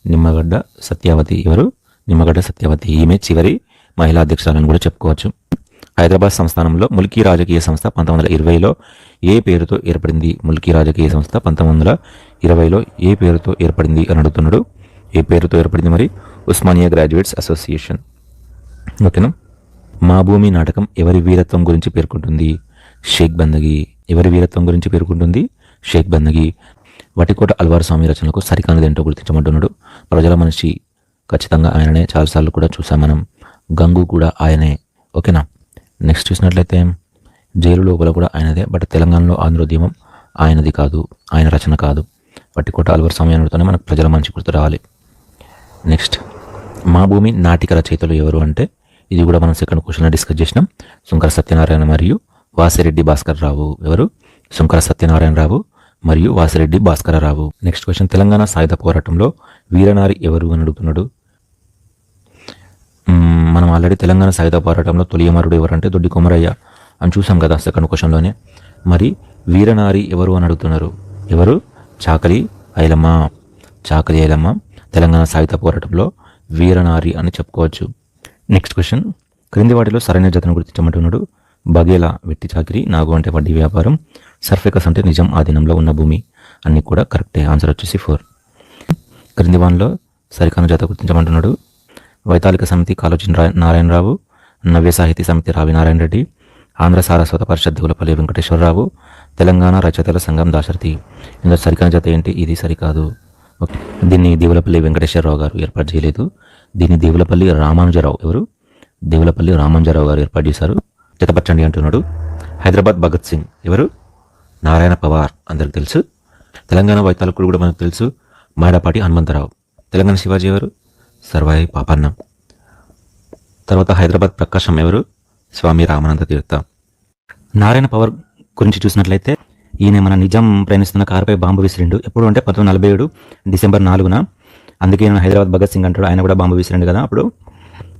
నిమ్మగడ్డ సత్యావతి. ఎవరు? నిమ్మగడ్డ సత్యావతి. ఈమె చివరి మహిళా అధ్యక్షురాలని కూడా చెప్పుకోవచ్చు. హైదరాబాద్ సంస్థానంలో ముల్కీ రాజకీయ సంస్థ 1920లో ఏ పేరుతో ఏర్పడింది? ముల్కీ రాజకీయ సంస్థ 1920లో ఏ పేరుతో ఏర్పడింది అని అడుగుతున్నాడు. ఏ పేరుతో ఏర్పడింది మరి? Osmania graduates association. ఓకేనా? మా భూమి నాటకం ఎవరి వీరత్వం గురించి పేర్కొంటుంది? షేక్ బందగి. ఎవరి వీరత్వం గురించి పేర్కొంటుంది? షేక్ బందగి. వటికోట అల్వార్ స్వామి రచనలకు సరికానిది ఏంటో గుర్తించమంటున్నాడు. ప్రజల మనిషి. ఖచ్చితంగా ఆయననే చాలాసార్లు కూడా చూసాం మనం. గంగు కూడా ఆయనే. ఓకేనా. నెక్స్ట్ చూసినట్లయితే జైలు లోపల కూడా ఆయనదే. బట్ తెలంగాణలో ఆంధ్రోద్యమం ఆయనది కాదు, ఆయన రచన కాదు. పట్టికోట అల్వర్ సమయంతోనే మనకు ప్రజల మంచి గుర్తు రావాలి. నెక్స్ట్ మా భూమి నాటిక రచయితలు ఎవరు అంటే ఇది కూడా మనం సెకండ్ క్వశ్చన్లో డిస్కస్ చేసినాం. శంకర సత్యనారాయణ మరియు వాసిరెడ్డి భాస్కర్ రావు. ఎవరు? శంకర సత్యనారాయణరావు మరియు వాసిరెడ్డి భాస్కరరావు. నెక్స్ట్ క్వశ్చన్ తెలంగాణ సాయుధ పోరాటంలో వీరనారి ఎవరు అని అడుగుతున్నాడు. మనం ఆల్రెడీ తెలంగాణ సాయుధ పోరాటంలో తొలి అమరుడు ఎవరంటే దొడ్డి కొమరయ్య అని చూసాం కదా సెకండ్ క్వశ్చన్లోనే. మరి వీరనారి ఎవరు అని అడుగుతున్నారు. ఎవరు? చాకలి ఐలమ్మ. చాకలి ఐలమ్మ తెలంగాణ సాయుధ పోరాటంలో వీరనారి అని చెప్పుకోవచ్చు. నెక్స్ట్ క్వశ్చన్ క్రింది వాటిలో సరైన జతను గుర్తించమంటున్నాడు. బగేలా వెట్టి చాకిరి, నాగు అంటే వడ్డీ వ్యాపారం, సర్ఫెకస్ అంటే నిజం ఆధీనంలో ఉన్న భూమి. అన్నీ కూడా కరెక్టే. ఆన్సర్ వచ్చేసి 4. క్రింది వానిలో సరికాని జత గుర్తించమంటున్నాడు. వైతాళిక సమితి కాళోజీ నారాయణరావు, నవ్య సాహితీ సమితి రావి నారాయణ రెడ్డి, ఆంధ్ర సారస్వత పరిషత్ దేవులపల్లి వెంకటేశ్వరరావు, తెలంగాణ రచయితల సంఘం దాశరథి. ఇందులో సరికాని జత ఏంటి? ఇది సరికాదు. ఓకే, దీన్ని దేవులపల్లి వెంకటేశ్వరరావు గారు ఏర్పాటు చేయలేదు. దీన్ని దేవులపల్లి రామానుజరావు. ఎవరు? దేవులపల్లి రామానుజరావు గారు ఏర్పాటు చేశారు. జతపరచండి అంటున్నాడు. హైదరాబాద్ భగత్ సింగ్. ఎవరు? నారాయణ పవార్, అందరికి తెలుసు. తెలంగాణ వైతాళికుడు కూడా మనకు తెలుసు, మాడపాటి హనుమంతరావు. తెలంగాణ శివాజీ ఎవరు? సర్వాయి పాపన్న. తర్వాత హైదరాబాద్ ప్రకాశం ఎవరు? స్వామి రామానంద తీర్థ. నారాయణ పవార్ గురించి చూసినట్లయితే ఈయన మన నిజాం ప్రయాణిస్తున్న కారుపై బాంబు విసిరిండు. ఎప్పుడు అంటే 1947 డిసెంబర్ 4న. అందుకే ఈయన హైదరాబాద్ భగత్ సింగ్ అంటాడు. ఆయన కూడా బాంబు విసిరిండు కదా అప్పుడు.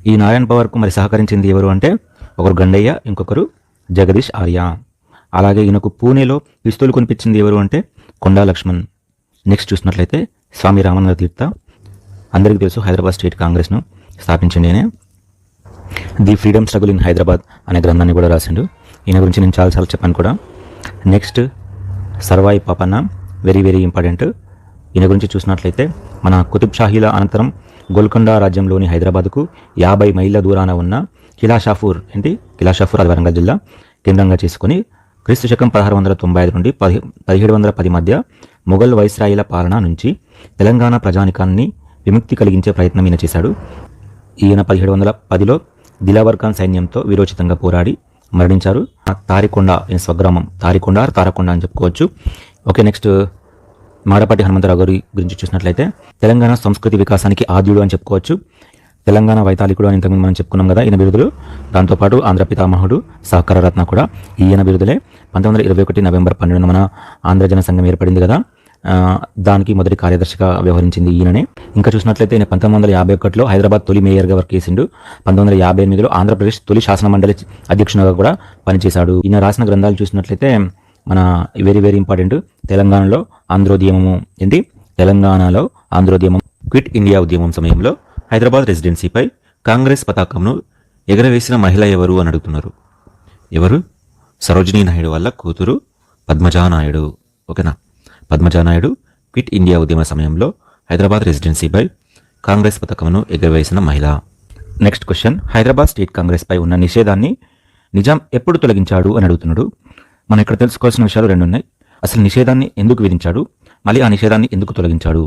ఈ నారాయణ పవార్కు మరి సహకరించింది ఎవరు అంటే ఒకరు గండయ్య, ఇంకొకరు జగదీష్ ఆర్య. అలాగే ఈయనకు పూణేలో పిస్తూలు కొనిపించింది ఎవరు అంటే కొండా లక్ష్మణ్. నెక్స్ట్ చూసినట్లయితే స్వామి రామానంద తీర్థ. అందరికీ తెలుసు, హైదరాబాద్ స్టేట్ కాంగ్రెస్ను స్థాపించింది ఈయన. The freedom struggle in Hyderabad అనే గ్రంథాన్ని కూడా రాసిండు. ఈయన గురించి నేను చాలాసార్లు చెప్పాను కూడా. Next Sarvai Papanna, very very important. ఈయన గురించి చూసినట్లయితే మన కుతుబ్ షాహీల అనంతరం గోల్కొండ రాజ్యంలోని హైదరాబాద్కు 50 మైళ్ళ దూరాన ఉన్న కిలాషాపూర్, కిలాషాపూర్ అది వరంగల్ జిల్లా కేంద్రంగా చేసుకుని క్రీస్తు శకం 1695 నుండి 1710 మధ్య మొఘల్ వైస్రాయిల పాలన నుంచి తెలంగాణ ప్రజానికాన్ని విముక్తి కలిగించే ప్రయత్నం ఈయన చేశాడు. ఈయన 1710లో దిలావర్ ఖాన్ సైన్యంతో వీరోచితంగా పోరాడి మరణించారు. తారికొండ ఈయన స్వగ్రామం. తారకొండ అని చెప్పుకోవచ్చు. ఓకే, నెక్స్ట్ మాడపాటి హనుమంతరావు గారి గురించి చూసినట్లయితే తెలంగాణ సంస్కృతి వికాసానికి ఆద్యుడు అని చెప్పుకోవచ్చు. తెలంగాణ వైతాళికుడు అని ఇంతకుముందు మనం చెప్పుకున్నాం కదా ఈయన బిరుదులు. దాంతోపాటు ఆంధ్ర పితామహుడు, సహకార రత్న కూడా ఈయన బిరుదులే. 1921 నవంబర్ 12న మన ఆంధ్ర జన సంఘం ఏర్పడింది కదా, దానికి మొదటి కార్యదర్శిగా వ్యవహరించింది ఈయననే. ఇంకా చూసినట్లయితే ఈయన 1951లో హైదరాబాద్ తొలి మేయర్గా వర్క్ చేసిండు. 1958లో ఆంధ్రప్రదేశ్ తొలి శాసన మండలి అధ్యక్షునిగా కూడా పనిచేశాడు. ఈయన రాసిన గ్రంథాలు చూసినట్లయితే మన వెరీ వెరీ ఇంపార్టెంట్. తెలంగాణలో ఆంధ్రోద్యమము తెలంగాణలో ఆంధ్రోద్యమం, క్విట్ ఇండియా ఉద్యమం సమయంలో హైదరాబాద్ రెసిడెన్సీపై కాంగ్రెస్ పతాకంను ఎగరవేసిన మహిళ ఎవరు అని అడుగుతున్నారు. ఎవరు? సరోజినీ నాయుడు వాళ్ళ కూతురు పద్మజానాయుడు. ఓకేనా. పద్మజానాయుడు క్విట్ ఇండియా ఉద్యమ సమయంలో హైదరాబాద్ రెసిడెన్సీపై కాంగ్రెస్ పతాకంను ఎగరవేసిన మహిళ. Next question Hyderabad state Congress పై ఉన్న నిషేధాన్ని నిజాం ఎప్పుడు తొలగించాడు అని అడుగుతున్నాడు. మనం ఇక్కడ తెలుసుకోవాల్సిన విషయాలు 2 ఉన్నాయి. అసలు నిషేధాన్ని ఎందుకు విధించాడు, మళ్ళీ ఆ నిషేధాన్ని ఎందుకు తొలగించాడు.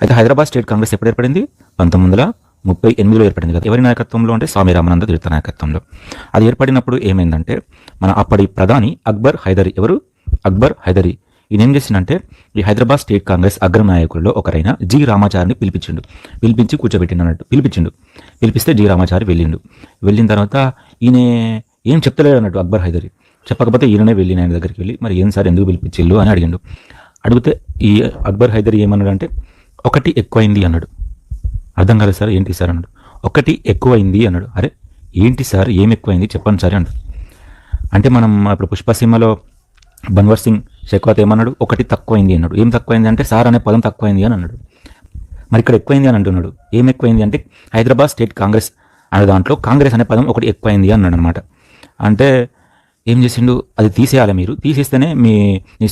అయితే హైదరాబాద్ స్టేట్ కాంగ్రెస్ ఎప్పుడు ఏర్పడింది? 1938లో ఏర్పడింది కదా. ఎవరి నాయకత్వంలో అంటే స్వామి రామానంద తీర్థ నాయకత్వంలో. అది ఏర్పడినప్పుడు ఏమైందంటే మన అప్పటి ప్రధాని అక్బర్ హైదరీ. ఎవరు? అక్బర్ హైదరీ. ఈయన ఏం చేసిందంటే ఈ హైదరాబాద్ స్టేట్ కాంగ్రెస్ అగ్ర నాయకుల్లో ఒకరైన జి రామాచారిని పిలిపించి కూర్చోబెట్టిండు. పిలిపిస్తే జి రామాచారి వెళ్ళిన తర్వాత ఈయన ఏం చెప్తలేడు అన్నట్టు అక్బర్ హైదరీ. చెప్పకపోతే ఈయననే వెళ్ళి ఆయన దగ్గరికి వెళ్ళి మరి ఏం సార్ ఎందుకు పిలిపించిల్లు అని అడిగితే ఈ అక్బర్ హైదరీ ఏమన్నాడు అంటే ఒకటి ఎక్కువైంది అన్నాడు. అర్థం కాలేదు సార్, ఏంటి సార్ అన్నాడు. ఒకటి ఎక్కువైంది అన్నాడు. అరే ఏంటి సార్, ఏం ఎక్కువైంది చెప్పండి సార్ అన్నాడు. అంటే మనం ఇప్పుడు పుష్ప సినిమాలో బన్వర్ సింగ్ షెకావత్ ఏమన్నాడు? ఒకటి తక్కువైంది అన్నాడు. ఏం తక్కువైంది అంటే సార్ అనే పదం తక్కువైంది అని అన్నాడు. మరి ఇక్కడ ఎక్కువైంది అని అంటున్నాడు. ఏం ఎక్కువైంది అంటే హైదరాబాద్ స్టేట్ కాంగ్రెస్ అనే దాంట్లో కాంగ్రెస్ అనే పదం ఒకటి ఎక్కువైంది అన్నాడు అనమాట. అంటే ఏం చేసిండు? అది తీసేయాలి, మీరు తీసేస్తేనే మీ